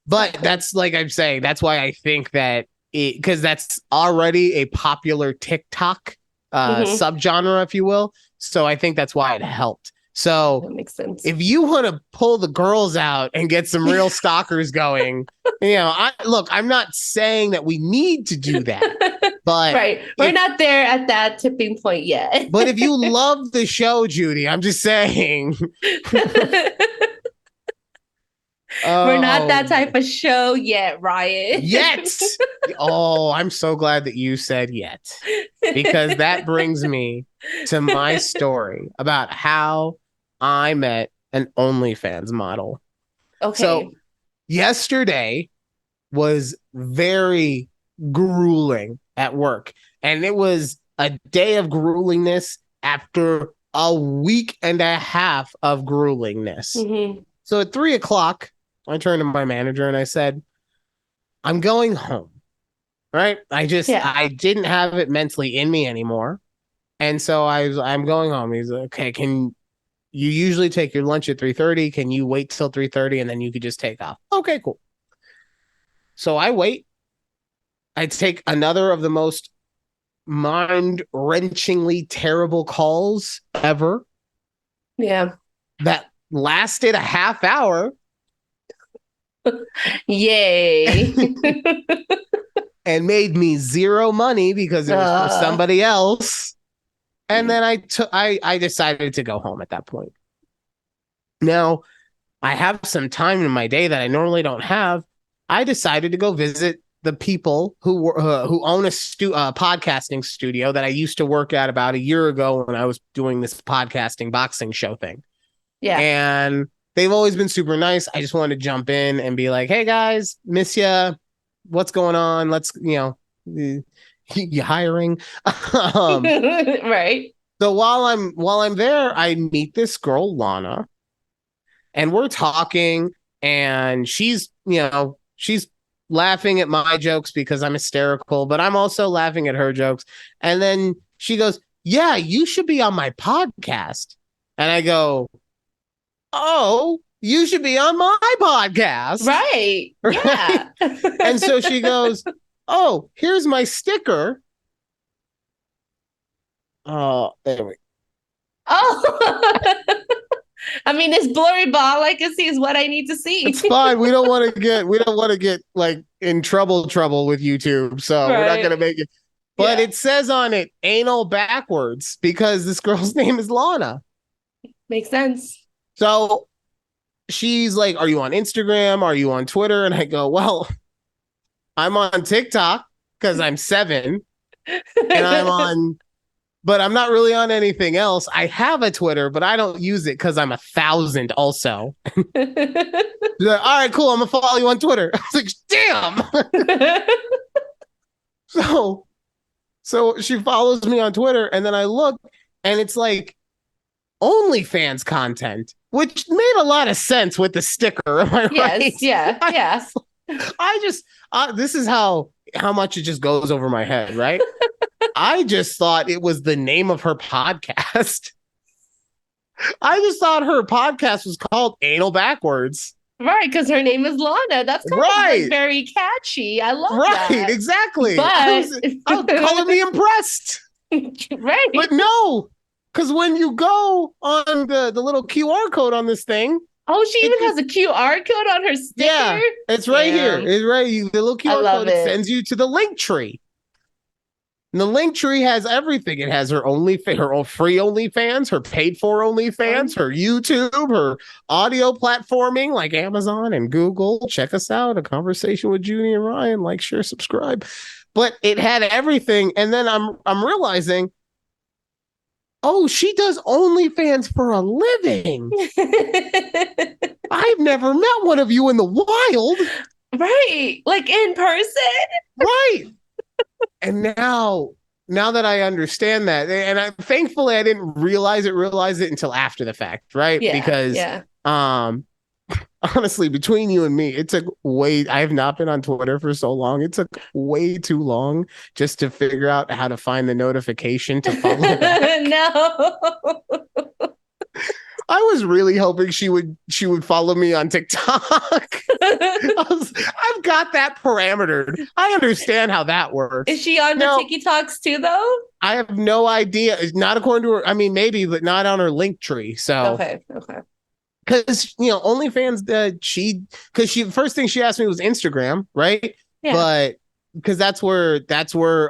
Speaker 1: but that's like I'm saying, that's why I think that because that's already a popular TikTok subgenre, if you will. So I think that's why it helped. So
Speaker 2: that makes sense.
Speaker 1: If you want to pull the girls out and get some real stalkers going, I'm not saying that we need to do that, but
Speaker 2: right. We're not there at that tipping point yet.
Speaker 1: But if you love the show, Judy, I'm just saying.
Speaker 2: We're not that type of show yet, Ryan.
Speaker 1: Yet. Oh, I'm so glad that you said yet, because that brings me to my story about how I met an OnlyFans model.
Speaker 2: Okay.
Speaker 1: So yesterday was very grueling at work, and it was a day of gruelingness after a week and a half of gruelingness.
Speaker 2: Mm-hmm.
Speaker 1: So at 3:00, I turned to my manager and I said, I'm going home. Right? I didn't have it mentally in me anymore. And so I'm going home. He's like, okay, can you usually take your lunch at 3:30? Can you wait till 3:30 and then you could just take off? Okay, cool. So I wait. I take another of the most mind-wrenchingly terrible calls ever.
Speaker 2: Yeah.
Speaker 1: That lasted a half hour.
Speaker 2: Yay.
Speaker 1: And made me zero money because it was for somebody else. And then I decided to go home at that point. Now, I have some time in my day that I normally don't have. I decided to go visit the people who own a podcasting studio that I used to work at about a year ago when I was doing this podcasting boxing show thing.
Speaker 2: Yeah.
Speaker 1: And they've always been super nice. I just wanted to jump in and be like, hey guys, miss ya. What's going on? Let's, you hiring.
Speaker 2: Right.
Speaker 1: So while I'm there, I meet this girl, Lana, and we're talking, and she's laughing at my jokes because I'm hysterical, but I'm also laughing at her jokes. And then she goes, yeah, you should be on my podcast. And I go, oh, you should be on my podcast.
Speaker 2: Right. Yeah.
Speaker 1: And so she goes, oh, here's my sticker. Oh, there we go.
Speaker 2: Oh, I mean, it's blurry, but all I can see is what I need to see.
Speaker 1: It's fine. We don't want to get like in trouble with YouTube. So we're not going to make it. But it says on it, anal backwards, because this girl's name is Lana.
Speaker 2: Makes sense.
Speaker 1: So she's like, are you on Instagram? Are you on Twitter? And I go, well, I'm on TikTok because I'm 7 and but I'm not really on anything else. I have a Twitter, but I don't use it because I'm 1,000 also. Like, all right, cool. I'm going to follow you on Twitter. I was like, damn. So she follows me on Twitter, and then I look, and it's like OnlyFans content, which made a lot of sense with the sticker. Am I right?
Speaker 2: Yes, yeah.
Speaker 1: I just, this is how how much it just goes over my head, right? I just thought it was the name of her podcast. I just thought her podcast was called Anal Backwards.
Speaker 2: Right, because her name is Lana. That's kind of like very catchy. I love that.
Speaker 1: Right, exactly.
Speaker 2: But
Speaker 1: I was color me impressed.
Speaker 2: Right.
Speaker 1: But no, because when you go on the little QR code on this thing.
Speaker 2: Oh, she even has a QR code on her sticker?
Speaker 1: Yeah, it's right here. It's right. The little QR code sends you to the link tree. And the link tree has everything. It has her her free OnlyFans, her paid for OnlyFans, her YouTube, her audio platforming like Amazon and Google. Check us out. A Conversation with Judy and Ryan. Like, share, subscribe. But it had everything. And then I'm realizing, oh, she does OnlyFans for a living. I've never met one of you in the wild.
Speaker 2: Right. Like in person.
Speaker 1: Right. And now that I understand that, and thankfully I didn't realize it until after the fact, right?
Speaker 2: Yeah,
Speaker 1: because honestly, between you and me, it took I have not been on Twitter for so long. It took way too long just to figure out how to find the notification to follow back.
Speaker 2: No.
Speaker 1: I was really hoping she would follow me on TikTok. I've got that parametered. I understand how that works.
Speaker 2: Is she on the TikToks too, though?
Speaker 1: I have no idea. It's not according to her. I mean, maybe, but not on her link tree. So
Speaker 2: okay.
Speaker 1: Because OnlyFans, because first thing she asked me was Instagram, right? Yeah. But because that's where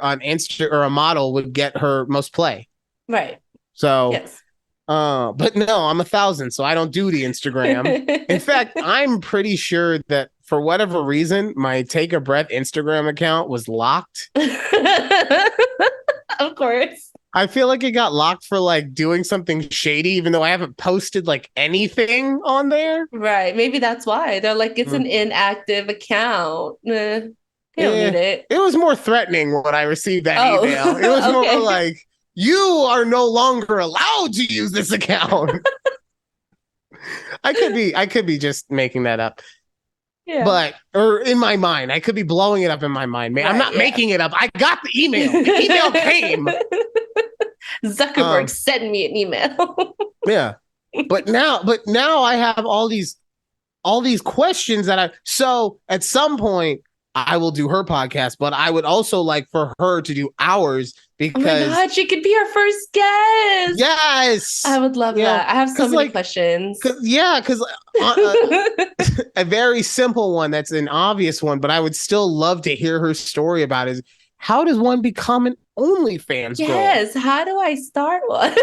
Speaker 1: on Insta or a model would get her most play,
Speaker 2: right?
Speaker 1: So yes. But no, I'm 1,000, so I don't do the Instagram. In fact, I'm pretty sure that for whatever reason, my Take a Breath Instagram account was locked.
Speaker 2: Of course.
Speaker 1: I feel like it got locked for like doing something shady, even though I haven't posted like anything on there.
Speaker 2: Right. Maybe that's why. They're like, it's an inactive account. You don't need it.
Speaker 1: It was more threatening when I received that email. It was more like, you are no longer allowed to use this account. I could be just making that up. Yeah. Or in my mind, I could be blowing it up in my mind. Man, right, I'm not making it up. I got the email. The email came.
Speaker 2: Zuckerberg sent me an email.
Speaker 1: Yeah. But now I have all these questions so at some point I will do her podcast, but I would also like for her to do ours because
Speaker 2: oh my God, she could be our first guest.
Speaker 1: Yes.
Speaker 2: I would love that. I have so many questions.
Speaker 1: Because a very simple one that's an obvious one, but I would still love to hear her story about is how does one become an OnlyFans girl?
Speaker 2: Yes, how do I start one?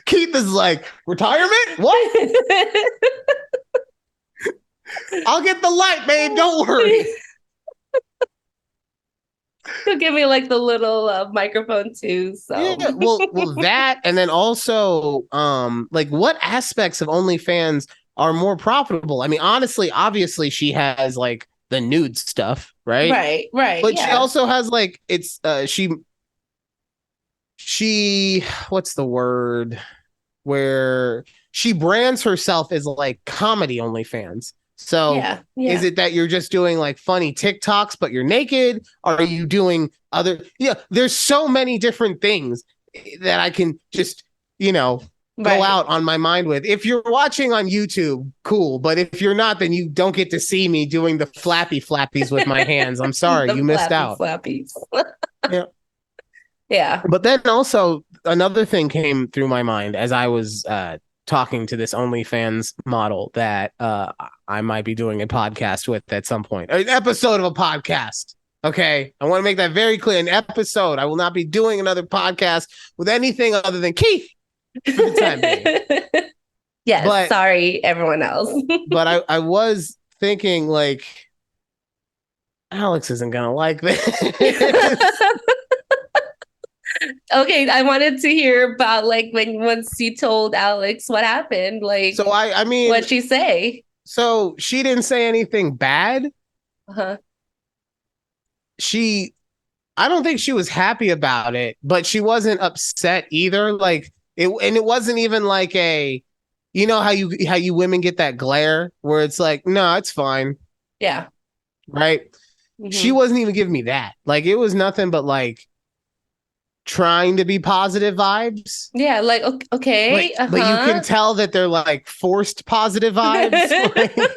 Speaker 1: Keith is like, retirement? What? I'll get the light, babe. Don't worry.
Speaker 2: He'll give me like the little microphone too. So
Speaker 1: yeah, well, that, and then also, like, what aspects of OnlyFans are more profitable? I mean, honestly, obviously, she has like the nude stuff, right?
Speaker 2: Right.
Speaker 1: But she also has like she what's the word? Where she brands herself as like comedy OnlyFans. So is it that you're just doing like funny TikToks, but you're naked? Are you doing other? Yeah, there's so many different things that I can just, go out on my mind with. If you're watching on YouTube, cool. But if you're not, then you don't get to see me doing the flappies with my hands. I'm sorry, you missed out.
Speaker 2: Flappies.
Speaker 1: Yeah.
Speaker 2: Yeah.
Speaker 1: But then also another thing came through my mind as I was talking to this OnlyFans model that I might be doing a podcast with at some point. An episode of a podcast. Okay. I want to make that very clear. An episode. I will not be doing another podcast with anything other than Keith. For the time being.
Speaker 2: Yes. Sorry, everyone else.
Speaker 1: But I was thinking like, Alex isn't going to like this.
Speaker 2: Okay, I wanted to hear about like once you told Alex what happened. Like,
Speaker 1: so I mean,
Speaker 2: what'd she say?
Speaker 1: So she didn't say anything bad.
Speaker 2: Uh-huh.
Speaker 1: I don't think she was happy about it, but she wasn't upset either. Like it wasn't even like how you women get that glare where it's like, no, it's fine.
Speaker 2: Yeah.
Speaker 1: Right. she wasn't even giving me that. Like, it was nothing but like trying to be positive vibes.
Speaker 2: Yeah, like okay.
Speaker 1: But you can tell that they're like forced positive vibes.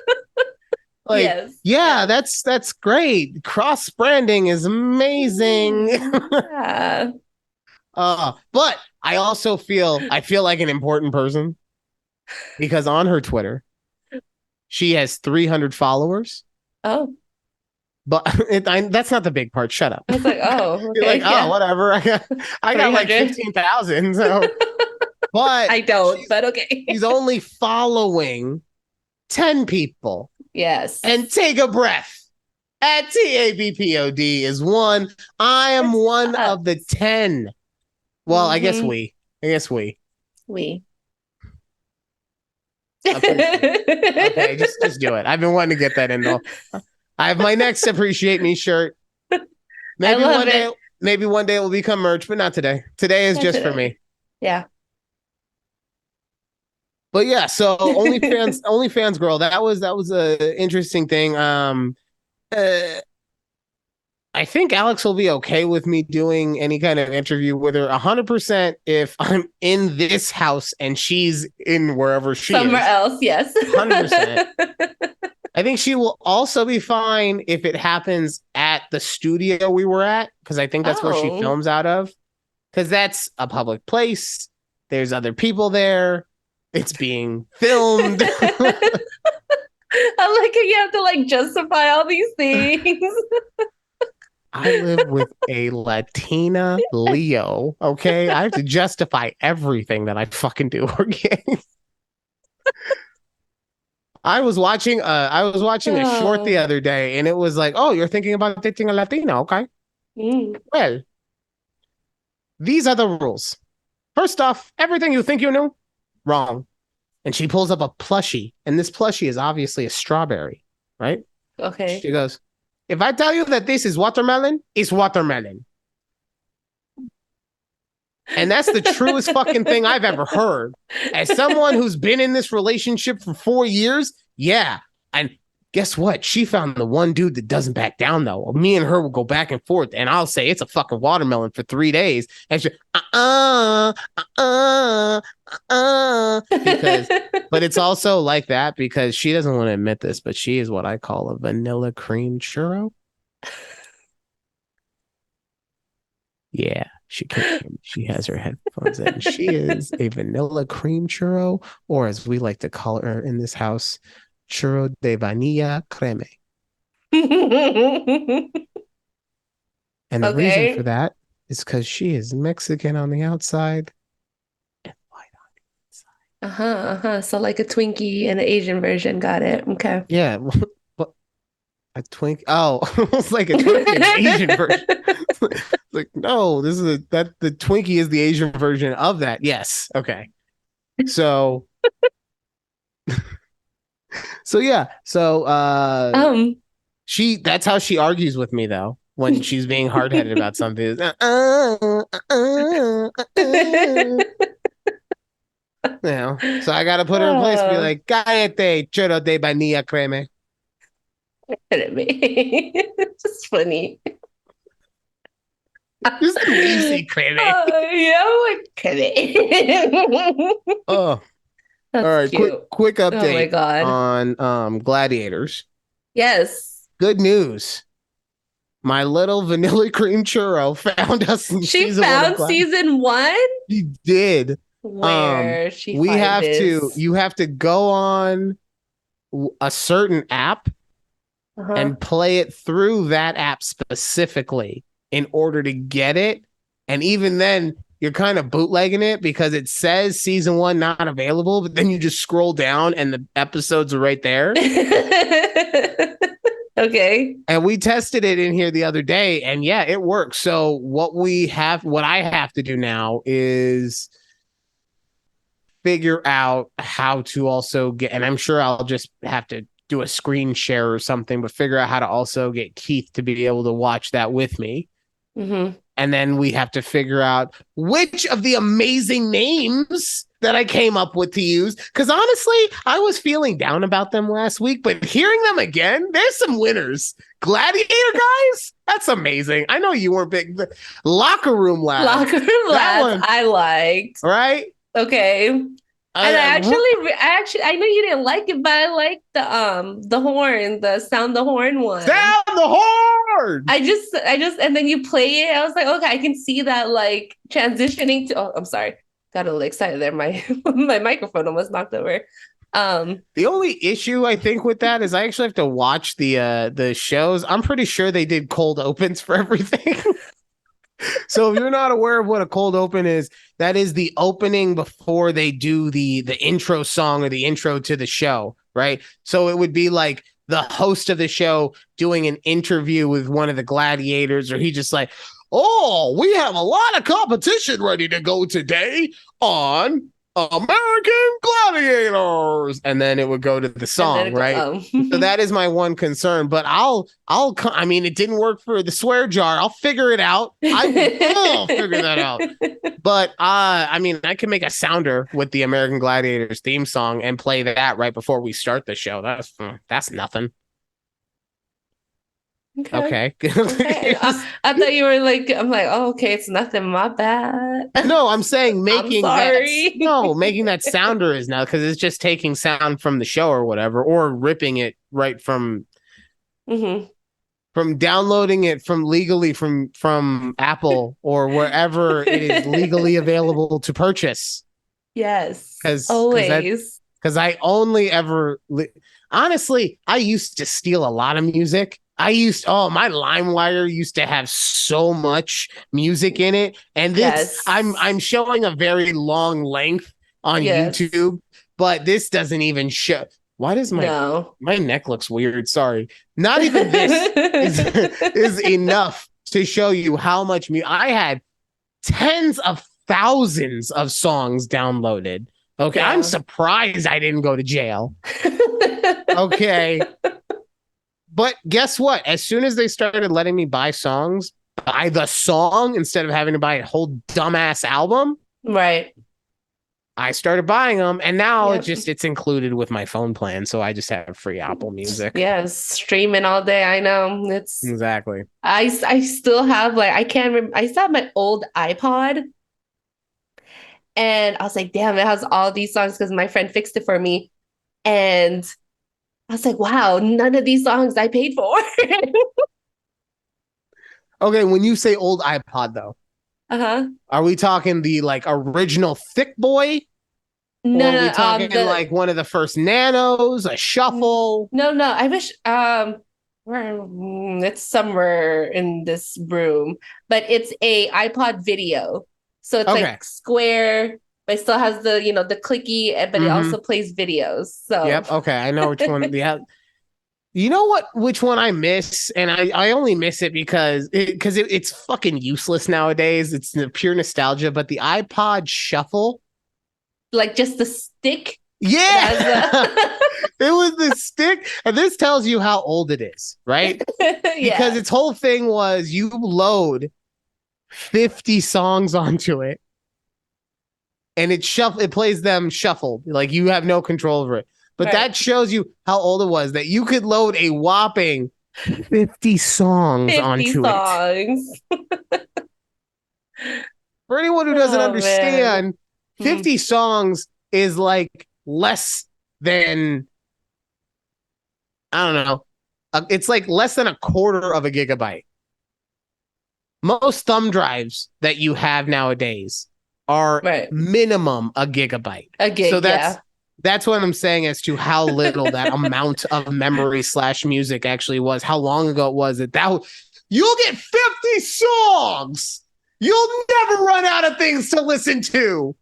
Speaker 2: Yes.
Speaker 1: Yeah, that's great. Cross branding is amazing.
Speaker 2: Yeah.
Speaker 1: But I also feel like an important person because on her Twitter, she has 300 followers.
Speaker 2: Oh.
Speaker 1: But that's not the big part. Shut up.
Speaker 2: I was like, oh, okay.
Speaker 1: You're like, oh, whatever. I got like 15,000. So, but
Speaker 2: I don't, but okay.
Speaker 1: She's only following 10 people.
Speaker 2: Yes.
Speaker 1: And take a breath. At TABPOD is one. I am one of the 10. Well, I guess we. We. Okay, just do it. I've been wanting to get that in though. I have my next Appreciate Me shirt. Maybe one day it will become merch, but not today. Today is just for me.
Speaker 2: Yeah.
Speaker 1: But yeah, so OnlyFans girl, that was a interesting thing. I think Alex will be okay with me doing any kind of interview with her 100% if I'm in this house and she's in wherever she
Speaker 2: somewhere else. Yes,
Speaker 1: 100%. I think she will also be fine if it happens at the studio we were at, because I think that's where she films out of, because that's a public place. There's other people there. It's being filmed.
Speaker 2: I like it. You have to like justify all these things.
Speaker 1: I live with a Latina Leo. Okay, I have to justify everything that I fucking do. Okay. I was watching a short the other day, and it was like, oh, you're thinking about dating a Latina, okay? Well, these are the rules. First off, everything you think you knew, wrong. And she pulls up a plushie, and this plushie is obviously a strawberry, right?
Speaker 2: Okay.
Speaker 1: She goes, if I tell you that this is watermelon, it's watermelon. And that's the truest fucking thing I've ever heard. As someone who's been in this relationship for 4 years, yeah. And guess what? She found the one dude that doesn't back down, though. Me and her will go back and forth, and I'll say it's a fucking watermelon for 3 days. And she, but it's also like that because she doesn't want to admit this, but she is what I call a vanilla cream churro. Yeah, she can't hear me. She has her headphones in. She is a vanilla cream churro, or as we like to call her in this house, churro de vanilla creme. And the reason for that is because she is Mexican on the outside and white on the inside.
Speaker 2: So like a Twinkie and an Asian version. Got it. Okay.
Speaker 1: Yeah. A Twinkie. Oh, it's like a Twinkie and an Asian version. Like, no, the Twinkie is the Asian version of that. Yes. Okay. So yeah. So that's how she argues with me though when she's being hard-headed about something. So I gotta put her in place and be like, cállate, churro de vanilla creme.
Speaker 2: It's funny.
Speaker 1: Just lazy creme. Oh,
Speaker 2: that's
Speaker 1: all right.
Speaker 2: Cute.
Speaker 1: Quick update.
Speaker 2: Oh my God.
Speaker 1: On Gladiators.
Speaker 2: Yes.
Speaker 1: Good news. My little vanilla cream churro found us in
Speaker 2: season 1. Season 1?
Speaker 1: She did.
Speaker 2: Where
Speaker 1: you have to go on a certain app and play it through that app specifically in order to get it. And even then, you're kind of bootlegging it because it says season 1 not available, but then you just scroll down and the episodes are right there.
Speaker 2: Okay.
Speaker 1: And we tested it in here the other day, and yeah, it works. So what I have to do now is figure out how to also get, and I'm sure I'll just have to do a screen share or something, but figure out how to also get Keith to be able to watch that with me. And then we have to figure out which of the amazing names that I came up with to use. Because honestly, I was feeling down about them last week, but hearing them again, there's some winners. Gladiator guys, that's amazing. I know you weren't big. Locker room lads.
Speaker 2: Locker room lads, I liked.
Speaker 1: Right?
Speaker 2: Okay. And I know you didn't like it, but I like the horn, the sound the horn one.
Speaker 1: Sound the horn.
Speaker 2: I just, and then you play it. I was like, okay, I can see that like transitioning to. Oh, I'm sorry, got a little excited there. My my microphone almost knocked over.
Speaker 1: The only issue I think with that is I actually have to watch the shows. I'm pretty sure they did cold opens for everything. So if you're not aware of what a cold open is, that is the opening before they do the intro song or the intro to the show, right? So it would be like the host of the show doing an interview with one of the gladiators, or he just like, oh, we have a lot of competition ready to go today on American Gladiators, and then it would go to the song, right? So that is my one concern, but I mean, it didn't work for the swear jar. I'll figure it out. I will figure that out. But I mean, I can make a sounder with the American Gladiators theme song and play that right before we start the show. That's nothing. Okay.
Speaker 2: I thought you were like, I'm like, oh, okay, it's nothing. My bad.
Speaker 1: No, I'm saying making making that sounder is now, because it's just taking sound from the show or whatever, or ripping it right from downloading it from legally from Apple or wherever it is legally available to purchase.
Speaker 2: Yes,
Speaker 1: always. Because I only ever honestly, I used to steal a lot of music. My LimeWire used to have so much music in it. And this, I'm showing a very long length on YouTube, but this doesn't even show. Why does my neck looks weird? Sorry. Not even this is enough to show you how much I had tens of thousands of songs downloaded. Okay. Yeah. I'm surprised I didn't go to jail. Okay. But guess what? As soon as they started letting me buy the song instead of having to buy a whole dumbass album,
Speaker 2: right?
Speaker 1: I started buying them, and now it's included with my phone plan, so I just have free Apple Music.
Speaker 2: Yes, streaming all day. I know it's
Speaker 1: exactly.
Speaker 2: I still have I can't remember. I still have my old iPod, and I was like, damn, it has all these songs because my friend fixed it for me, and I was like, wow, none of these songs I paid for.
Speaker 1: Okay, when you say old iPod, though, are we talking the original thick boy?
Speaker 2: No,
Speaker 1: or are we talking one of the first nanos, a shuffle?
Speaker 2: No. I wish it's somewhere in this room, but it's a iPod video, so it's like square. But it still has the the clicky, but it also plays videos. So
Speaker 1: okay, I know which one. Yeah, you know which one I miss, and I only miss it because it's fucking useless nowadays. It's the pure nostalgia. But the iPod Shuffle,
Speaker 2: just the stick.
Speaker 1: Yeah, it was the stick, and this tells you how old it is, right? Because its whole thing was you load 50 songs onto it. And it plays them shuffled. You have no control over it. But that shows you how old it was, that you could load a whopping 50 songs onto it. For anyone who doesn't understand, 50 songs is less than, I don't know. It's less than a quarter of a gigabyte. Most thumb drives that you have nowadays are minimum a gigabyte. So that's what I'm saying as to how little that amount of memory / music actually was. How long ago it was that you'll get 50 songs. You'll never run out of things to listen to.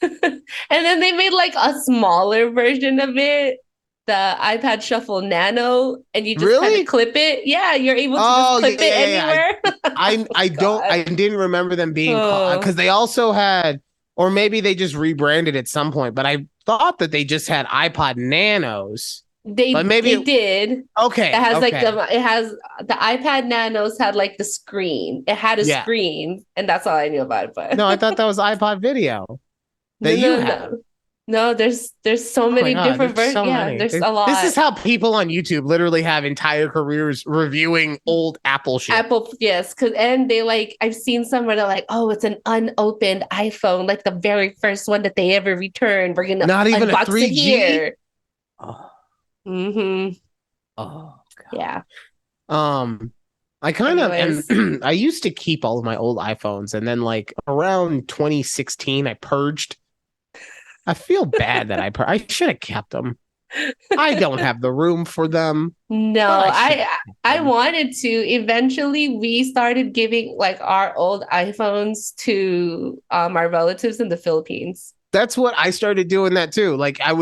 Speaker 2: And then they made a smaller version of it, the iPad Shuffle Nano, and you just kind of clip it. Yeah, you're able to just clip it anywhere.
Speaker 1: I didn't remember them being called, because they also had, or maybe they just rebranded at some point, but I thought that they just had iPod Nanos.
Speaker 2: They did.
Speaker 1: Okay.
Speaker 2: It has it has the iPad Nanos had the screen. It had a screen, and that's all I knew about it. But
Speaker 1: no, I thought that was iPod Video. that you
Speaker 2: No,
Speaker 1: have?
Speaker 2: no. No, there's so
Speaker 1: Oh my
Speaker 2: many
Speaker 1: God,
Speaker 2: different
Speaker 1: there's
Speaker 2: versions.
Speaker 1: so
Speaker 2: Yeah,
Speaker 1: many.
Speaker 2: there's a
Speaker 1: This is
Speaker 2: lot.
Speaker 1: how people on YouTube literally have entire careers reviewing old Apple shit.
Speaker 2: Apple, yes, because and they like I've seen some where they're like, oh, it's an unopened iPhone, like the very first one that they ever returned. We're gonna
Speaker 1: Not even a
Speaker 2: unbox it
Speaker 1: 3G.
Speaker 2: here.
Speaker 1: Oh,
Speaker 2: Mm-hmm.
Speaker 1: oh
Speaker 2: Yeah.
Speaker 1: God. I kind of
Speaker 2: Anyways.
Speaker 1: and I used to keep all of my old iPhones, and then like around 2016, I purged. I feel bad that I should have kept them. I don't have the room for them, but
Speaker 2: No,
Speaker 1: I should have kept
Speaker 2: I
Speaker 1: them.
Speaker 2: wanted to. Eventually, we started giving like our old iPhones to our relatives in the Philippines.
Speaker 1: That's what I started doing that too. Like uh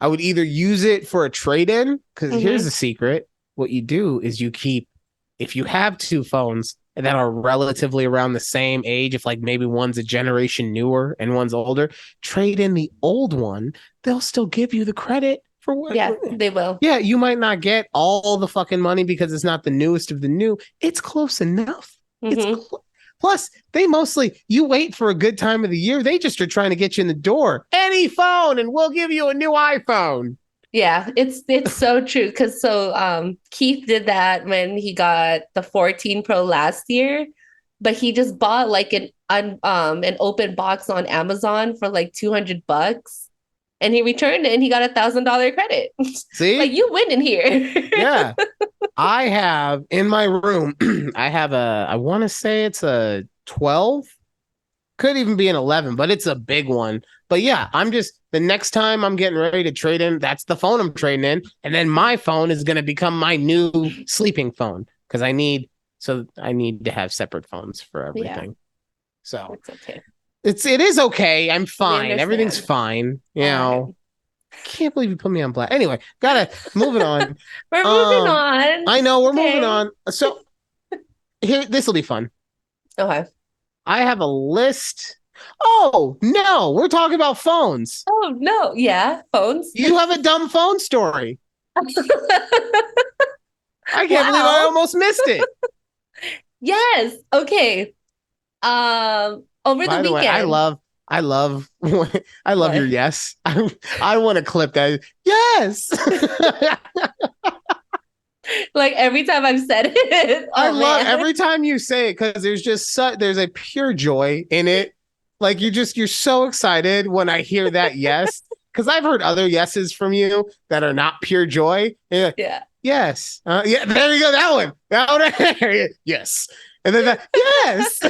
Speaker 1: I would either use it for a trade-in, because here's
Speaker 2: Mm-hmm.
Speaker 1: the secret. What you do is you keep, if you have two phones that are relatively around the same age, if like maybe one's a generation newer and one's older, trade in the old one. They'll still give you the credit for what.
Speaker 2: Yeah, they will.
Speaker 1: Yeah, you might not get all the fucking money because it's not the newest of the new. It's close enough. It's
Speaker 2: Mm-hmm.
Speaker 1: Plus, they mostly, you wait for a good time of the year. They just are trying to get you in the door. Any phone, and we'll give you a new iPhone.
Speaker 2: Yeah, it's so true. Because Keith did that when he got the 14 Pro last year, but he just bought like an open box on Amazon for like $200, and he returned it and he got $1,000 credit. Like
Speaker 1: See?
Speaker 2: you win in here.
Speaker 1: Yeah. I have in my room, I have I want to say it's a 12, could even be an 11, but it's a big one. But yeah, the next time I'm getting ready to trade in, that's the phone I'm trading in. And then my phone is going to become my new sleeping phone because I need to have separate phones for
Speaker 2: Yeah,
Speaker 1: everything. So
Speaker 2: it's okay.
Speaker 1: it is okay. I'm
Speaker 2: We
Speaker 1: fine. Everything's
Speaker 2: understand.
Speaker 1: fine. You
Speaker 2: All right.
Speaker 1: know, I can't believe you put me on blast. Anyway, gotta moving on.
Speaker 2: We're moving
Speaker 1: Um,
Speaker 2: on.
Speaker 1: I know we're moving
Speaker 2: Okay.
Speaker 1: on. So here, this will be fun.
Speaker 2: Okay.
Speaker 1: I have a list. Oh no, we're talking about phones.
Speaker 2: Oh no. Yeah. Phones.
Speaker 1: You have a dumb phone story. I can't believe I
Speaker 2: Wow.
Speaker 1: almost missed it.
Speaker 2: Yes. Okay. Over the
Speaker 1: By the way,
Speaker 2: weekend.
Speaker 1: I love, I love your
Speaker 2: What?
Speaker 1: yes. I want to clip that. Yes.
Speaker 2: Like every time I've said it.
Speaker 1: I
Speaker 2: Oh
Speaker 1: love
Speaker 2: man.
Speaker 1: every time you say it because there's a pure joy in it. Like you're so excited when I hear that yes. Because I've heard other yeses from you that are not pure joy. Like,
Speaker 2: Yeah.
Speaker 1: yes. Yeah, there you go. That one. That one. Yes. And then yes.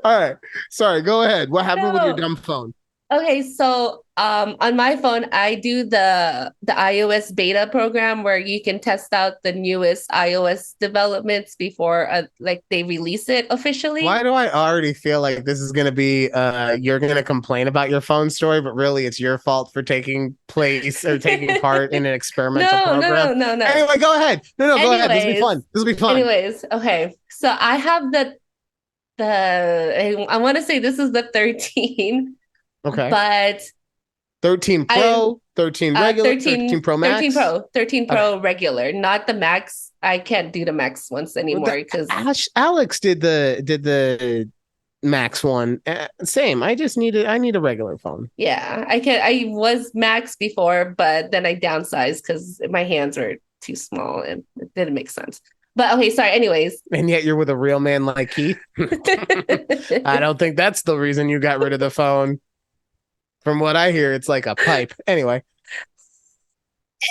Speaker 1: All right. Sorry. Go ahead. What happened with your
Speaker 2: No.
Speaker 1: dumb phone?
Speaker 2: Okay, so on my phone I do the iOS beta program where you can test out the newest iOS developments before like they release it
Speaker 1: Why
Speaker 2: officially.
Speaker 1: do I already feel like this is gonna be you're gonna complain about your phone story, but really it's your fault for taking place or taking part in an experimental
Speaker 2: No, no,
Speaker 1: program?
Speaker 2: no, no, no.
Speaker 1: Anyway, go ahead. No, go ahead. This will be
Speaker 2: Anyways,
Speaker 1: fun. This will be fun.
Speaker 2: anyways, okay. So I have I want to say this is the 13,
Speaker 1: Okay.
Speaker 2: but
Speaker 1: 13
Speaker 2: I
Speaker 1: Pro, 13 regular, 13 Pro
Speaker 2: 13
Speaker 1: Max.
Speaker 2: Pro, 13
Speaker 1: Okay.
Speaker 2: Pro regular, not the Max. I can't do the Max ones anymore because
Speaker 1: Alex did the Max one. Same. I need a regular phone.
Speaker 2: yeah, I was Max before, but then I downsized because my hands were too small and it didn't make sense. But okay, sorry. Anyways.
Speaker 1: And yet you're with a real man like Keith. I don't think that's the reason you got rid of the phone. From what I hear, it's like a pipe. Anyway.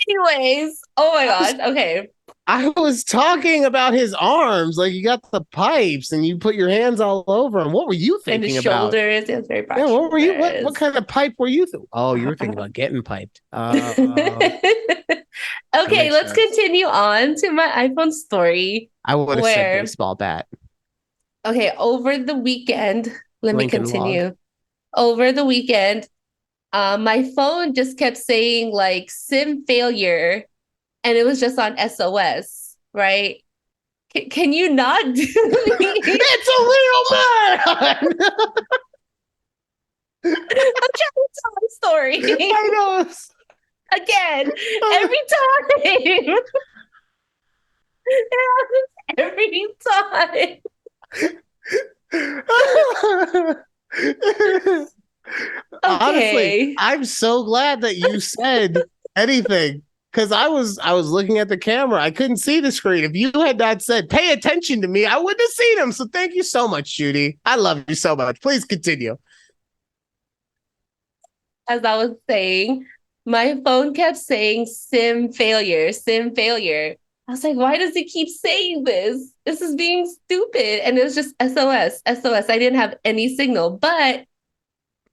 Speaker 2: Anyways, oh my God. Okay.
Speaker 1: I was talking about his arms, like you got the pipes and you put your hands all over him. What were you
Speaker 2: And the
Speaker 1: thinking about?
Speaker 2: shoulders. It was very broad
Speaker 1: Yeah, what were you?
Speaker 2: shoulders.
Speaker 1: What kind of pipe were you? Oh, you were thinking about getting piped.
Speaker 2: Okay, let's
Speaker 1: sense.
Speaker 2: continue on to my iPhone story.
Speaker 1: I would have said baseball bat.
Speaker 2: Okay, over the weekend, let
Speaker 1: Lincoln
Speaker 2: me continue.
Speaker 1: Log.
Speaker 2: Over the weekend, my phone just kept saying like SIM failure, and it was just on SOS, right? Can you not do
Speaker 1: It's a real man.
Speaker 2: I'm trying to tell my story.
Speaker 1: I know.
Speaker 2: Again, every time. Every time.
Speaker 1: Honestly,
Speaker 2: Okay.
Speaker 1: I'm so glad that you said anything because I was looking at the camera. I couldn't see the screen. If you had not said pay attention to me, I wouldn't have seen him. So thank you so much, Judy. I love you so much. Please continue.
Speaker 2: As I was saying, my phone kept saying sim failure, sim failure. I was like, why does it keep saying this? This is being stupid. And it was just SOS, SOS. I didn't have any signal. But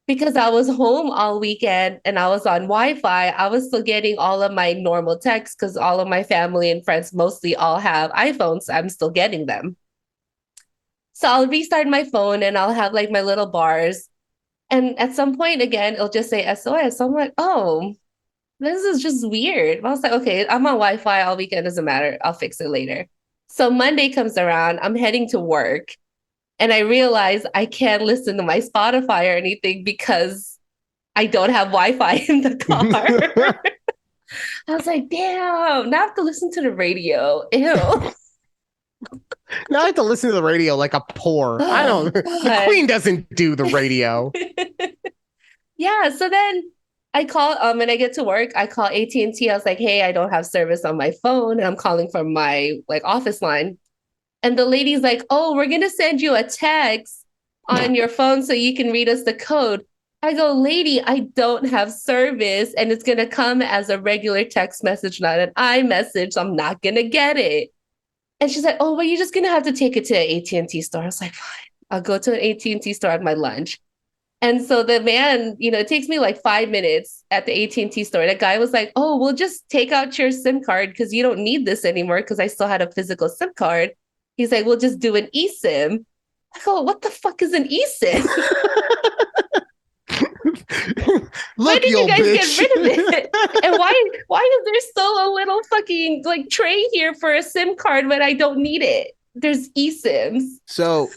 Speaker 2: because I was home all weekend and I was on Wi-Fi, I was still getting all of my normal texts because all of my family and friends mostly all have iPhones. So I'm still getting them. So I'll restart my phone and I'll have like my little bars. And at some point again, it'll just say SOS. So I'm like, oh, this is just weird. I was like, okay, I'm on Wi-Fi all weekend, doesn't matter. I'll fix it later. So Monday comes around, I'm heading to work, and I realize I can't listen to my Spotify or anything because I don't have Wi-Fi in the car. I was like, damn, now I have to listen to the radio. Ew.
Speaker 1: Now I have to listen to the radio like a poor. I
Speaker 2: Oh,
Speaker 1: don't. The Queen doesn't do the radio.
Speaker 2: Yeah, so then I call when I get to work, I call AT&T. I was like, "Hey, I don't have service on my phone and I'm calling from my like office line." And the lady's like, "Oh, we're going to send you a text on your phone so you can read us the code." I go, "Lady, I don't have service and it's going to come as a regular text message, not an iMessage. So I'm not going to get it." And she's like, "Oh, well, you're just going to have to take it to an AT&T store." I was like, "Fine. I'll go to an AT&T store at my lunch." And so the man, it takes me like 5 minutes at the AT&T store. The guy was like, "Oh, we'll just take out your SIM card because you don't need this anymore," because I still had a physical SIM card. He's like, "We'll just do an eSIM." I go, "What the fuck is an eSIM?" Why
Speaker 1: Look,
Speaker 2: did
Speaker 1: you
Speaker 2: you
Speaker 1: old
Speaker 2: guys get
Speaker 1: bitch.
Speaker 2: rid of it? And why is there still a little fucking like tray here for a SIM card when I don't need it? There's eSIMs.
Speaker 1: So,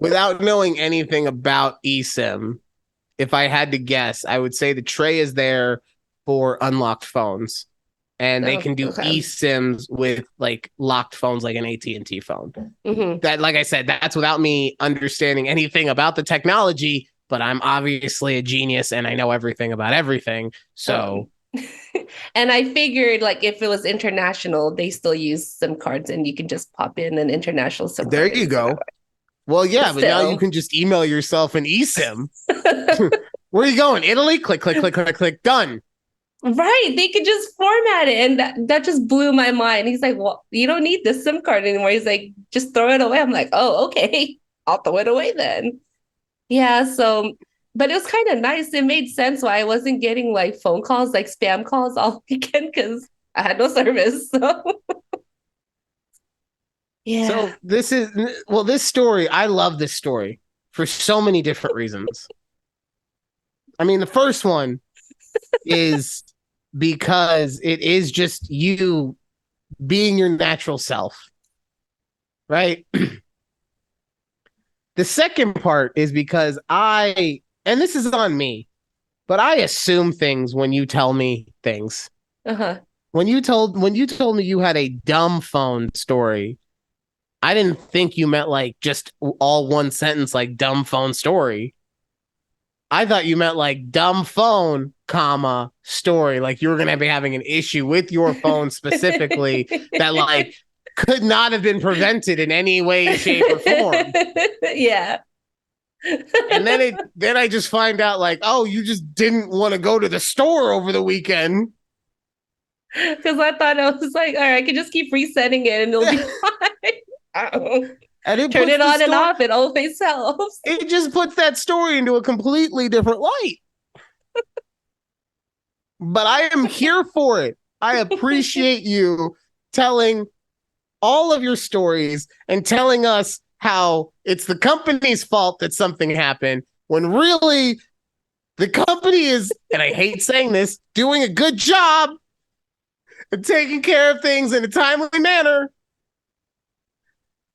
Speaker 1: without knowing anything about eSIM, if I had to guess, I would say the tray is there for unlocked phones, and they
Speaker 2: Oh,
Speaker 1: can do
Speaker 2: okay.
Speaker 1: eSIMs with like locked phones, like an AT&T phone.
Speaker 2: Mm-hmm.
Speaker 1: That, like I said, that's without me understanding anything about the technology. But I'm obviously a genius, and I know everything about everything. So,
Speaker 2: And I figured like if it was international, they still use SIM cards and you can just pop in an international SIM
Speaker 1: there
Speaker 2: card and
Speaker 1: you
Speaker 2: use it that
Speaker 1: go.
Speaker 2: way.
Speaker 1: Well,
Speaker 2: But
Speaker 1: yeah, but now you
Speaker 2: still.
Speaker 1: can just email yourself an eSIM. Where are you going? Italy? Click, click, click, click, click. Done.
Speaker 2: Right. They could just format it. And that just blew my mind. He's like, "Well, you don't need this SIM card anymore." He's like, "Just throw it away." I'm like, "Oh, okay. I'll throw it away then." Yeah. So, but it was kind of nice. It made sense why I wasn't getting like phone calls, like spam calls all weekend because I had no service. So, yeah.
Speaker 1: So this story, I love this story for so many different reasons. I mean, the first one is because it is just you being your natural self, right? The second part is because and this is on me, but I assume things when you tell me things.
Speaker 2: Uh-huh.
Speaker 1: When you told me you had a dumb phone story, I didn't think you meant like just all one sentence, like dumb phone story. I thought you meant like dumb phone, comma, story. Like you were going to be having an issue with your phone specifically that like could not have been prevented in any way, shape, or form.
Speaker 2: Yeah.
Speaker 1: And then I just find out like, oh, you just didn't want to go to the store over the weekend.
Speaker 2: Because I thought I was like, all right, I can just keep resetting it and it'll be fine.
Speaker 1: And it
Speaker 2: Turn
Speaker 1: puts
Speaker 2: it
Speaker 1: the
Speaker 2: on and
Speaker 1: story,
Speaker 2: off, it always helps.
Speaker 1: it just puts that story into a completely different light. But I am here for it. I appreciate you telling all of your stories and telling us how it's the company's fault that something happened when really the company is, and I hate saying this, doing a good job and taking care of things in a timely manner.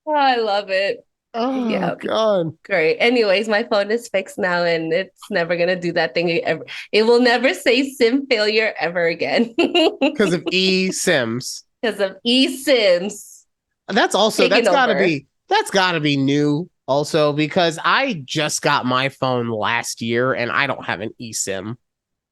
Speaker 2: Oh, I love it.
Speaker 1: Oh
Speaker 2: Yeah,
Speaker 1: God.
Speaker 2: great. Anyways, my phone is fixed now and it's never gonna do that thing ever. It will never say SIM failure ever again.
Speaker 1: Because of eSIMs.
Speaker 2: Because of eSIMs
Speaker 1: That's also
Speaker 2: taking over.
Speaker 1: that's gotta be new Also, because I just got my phone last year and I don't have an eSIM.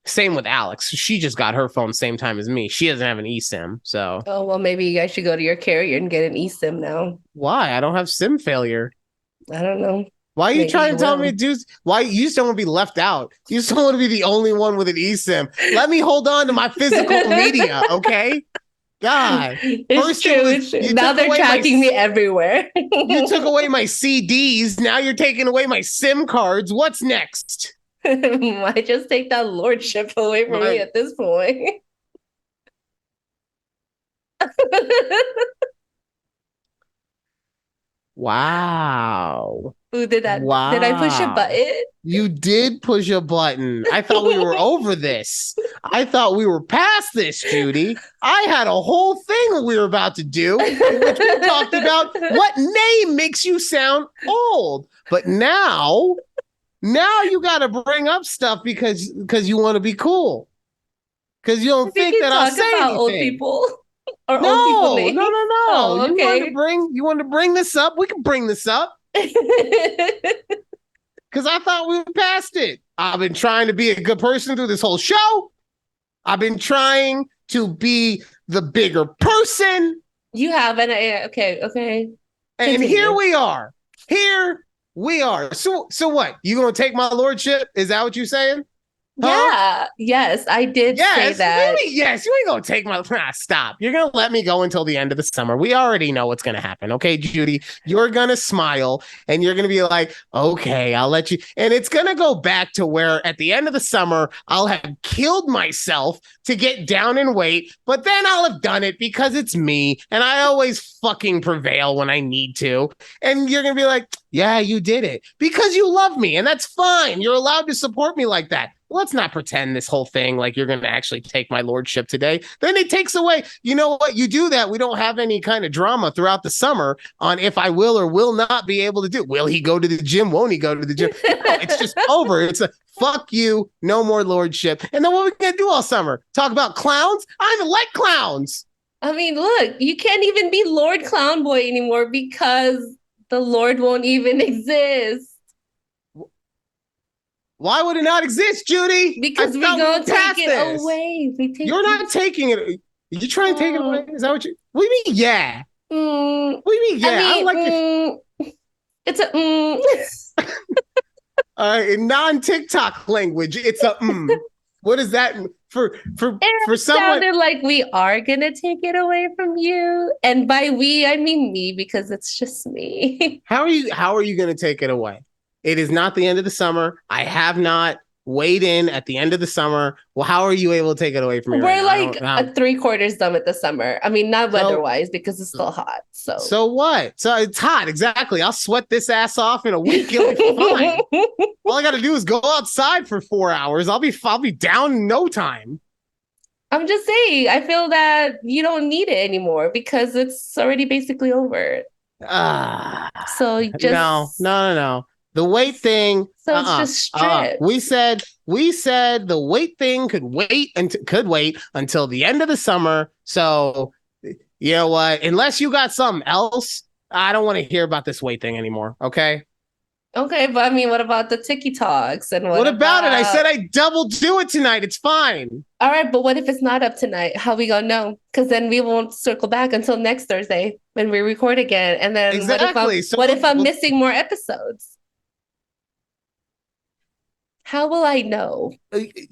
Speaker 1: Same with Alex. She just got her phone same time as me. She doesn't have an eSIM. So,
Speaker 2: oh, well, maybe you guys should go to your carrier and get an eSIM now.
Speaker 1: why? I don't have SIM failure.
Speaker 2: I don't know.
Speaker 1: Why are you
Speaker 2: Maybe
Speaker 1: trying
Speaker 2: you
Speaker 1: to tell me
Speaker 2: will.
Speaker 1: to do? Why you just don't want to be left out? You just don't want to be the only one with an eSIM. Let me hold on to my physical media, okay? God,
Speaker 2: It's
Speaker 1: first
Speaker 2: true.
Speaker 1: it was
Speaker 2: It's true.
Speaker 1: you
Speaker 2: Now
Speaker 1: took
Speaker 2: they're
Speaker 1: away
Speaker 2: tracking me everywhere.
Speaker 1: you took away my CDs. Now you're taking away my SIM cards. What's next?
Speaker 2: Might just take that lordship away from me at this point.
Speaker 1: Wow.
Speaker 2: Ooh, did I push a
Speaker 1: Wow.
Speaker 2: button?
Speaker 1: You did push a button. I thought we were over this. I thought we were past this, Judy. I had a whole thing we were about to do in which we talked about what name makes you sound old. But now you got to bring up stuff because you want to be cool. Because you don't think that I'll say anything.
Speaker 2: Old people or
Speaker 1: no,
Speaker 2: old people names.
Speaker 1: No.
Speaker 2: Oh, okay.
Speaker 1: You wanted to bring this up. We can bring this up. Because I thought we were past it. I've been trying to be a good person through this whole show. I've been trying to be the bigger person.
Speaker 2: You have an okay.
Speaker 1: Continue. And here we are. So what? You gonna take my lordship? Is that what you're saying?
Speaker 2: Yeah. Yes, I did say that.
Speaker 1: Really? Yes, you ain't gonna take my stop. You're gonna let me go until the end of the summer. We already know what's gonna happen. Okay, Judy. You're gonna smile and you're gonna be like, okay, I'll let you. And it's gonna go back to where at the end of the summer, I'll have killed myself to get down in weight, but then I'll have done it because it's me. And I always fucking prevail when I need to. And you're gonna be like, yeah, you did it because you love me, and that's fine. You're allowed to support me like that. Let's not pretend this whole thing like you're going to actually take my lordship today. Then it takes away, you know what? You do that. We don't have any kind of drama throughout the summer on if I will or will not be able to do. Will he go to the gym? Won't he go to the gym? No, it's just over. It's a fuck you. No more lordship. And then what are we going to do all summer? Talk about clowns? I don't even like clowns.
Speaker 2: I mean, look, you can't even be Lord Clown Boy anymore because the Lord won't even exist.
Speaker 1: Why would it not exist, Judy?
Speaker 2: Because we're going to take it away.
Speaker 1: You're not taking it. You trying to take it away? Is that what you... What do you mean, yeah? What do you mean, yeah? I don't like it.
Speaker 2: It's a
Speaker 1: in non-TikTok language, it's a What is that for someone?
Speaker 2: It sounded like we are going to take it away from you. And by we, I mean me, because it's just me.
Speaker 1: How are you going to take it away? It is not the end of the summer. I have not weighed in at the end of the summer. Well, how are you able to take it away from me?
Speaker 2: We're like 3/4 done with the summer. I mean, not weather-wise because it's still hot. So
Speaker 1: what? So it's hot, exactly. I'll sweat this ass off in a week. It'll be fine. All I got to do is go outside for 4 hours. I'll be down in no time.
Speaker 2: I'm just saying. I feel that you don't need it anymore because it's already basically over. So just
Speaker 1: no. The weight thing.
Speaker 2: So it's just stripped.
Speaker 1: We said the weight thing could wait until the end of the summer. So you know what? Unless you got something else, I don't want to hear about this weight thing anymore. Okay.
Speaker 2: Okay, but I mean, what about the TikToks and
Speaker 1: what about it? I said I double do it tonight. It's fine.
Speaker 2: All right, but what if it's not up tonight? How we gonna know? Because then we won't circle back until next Thursday when we record again. And then
Speaker 1: exactly.
Speaker 2: What if I'm missing more episodes? How will I know?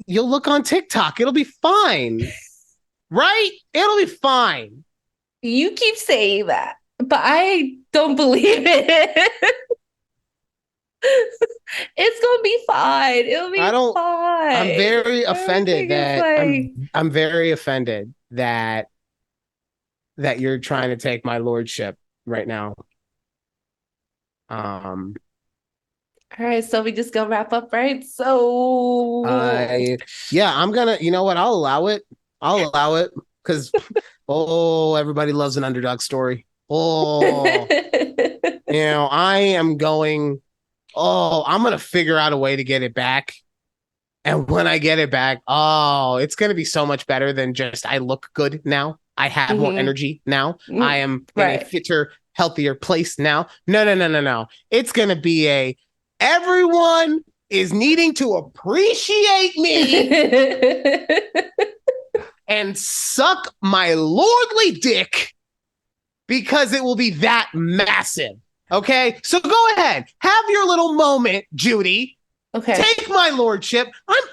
Speaker 1: You'll look on TikTok. It'll be fine. Right? It'll be fine.
Speaker 2: You keep saying that, but I don't believe it. It's gonna be fine. It'll be fine.
Speaker 1: I'm very offended I'm very offended that you're trying to take my lordship right now.
Speaker 2: All right, so we just gonna wrap up, right? So
Speaker 1: yeah, I'm gonna, you know what? I'll allow it because everybody loves an underdog story. I am going. I'm gonna figure out a way to get it back. And when I get it back, it's gonna be so much better than just I look good now. I have more energy now. I am in a fitter, healthier place now. No. It's going to be everyone is needing to appreciate me and suck my lordly dick because it will be that massive. Okay? So go ahead. Have your little moment, Judy.
Speaker 2: Okay.
Speaker 1: Take my lordship. I'm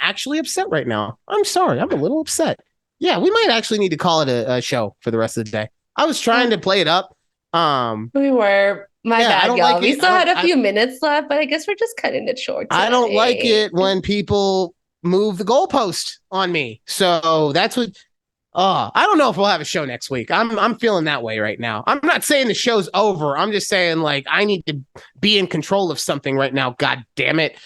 Speaker 1: actually upset right now. I'm sorry. I'm a little upset. Yeah, we might actually need to call it a show for the rest of the day. I was trying to play it up.
Speaker 2: We were. My bad, y'all.
Speaker 1: Like
Speaker 2: we still had a few minutes left, but I guess we're just cutting it short today.
Speaker 1: I don't like it when people move the goalpost on me. So that's what. I don't know if we'll have a show next week. I'm feeling that way right now. I'm not saying the show's over. I'm just saying like I need to be in control of something right now. God damn it.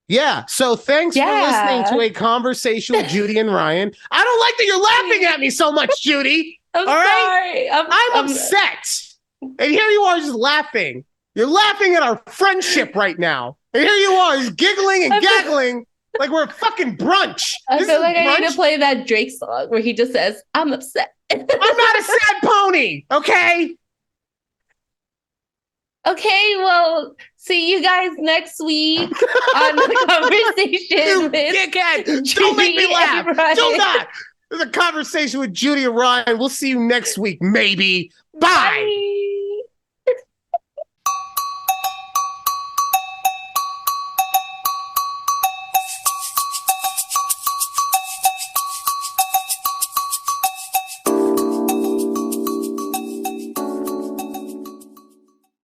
Speaker 1: Yeah. So thanks for listening to a conversation with Judy and Ryan. I don't like that you're laughing at me so much, Judy.
Speaker 2: I'm sorry.
Speaker 1: I'm upset. And here you are just laughing. You're laughing at our friendship right now. And here you are just giggling and gaggling like we're at fucking brunch.
Speaker 2: I feel like I need to play that Drake song where he just says, I'm upset.
Speaker 1: I'm not a sad pony, okay?
Speaker 2: Okay, well, see you guys next week on the conversation with
Speaker 1: dickhead. Don't make me laugh. Do not. There's a conversation with Judy and Ryan. We'll see you next week, maybe. Bye.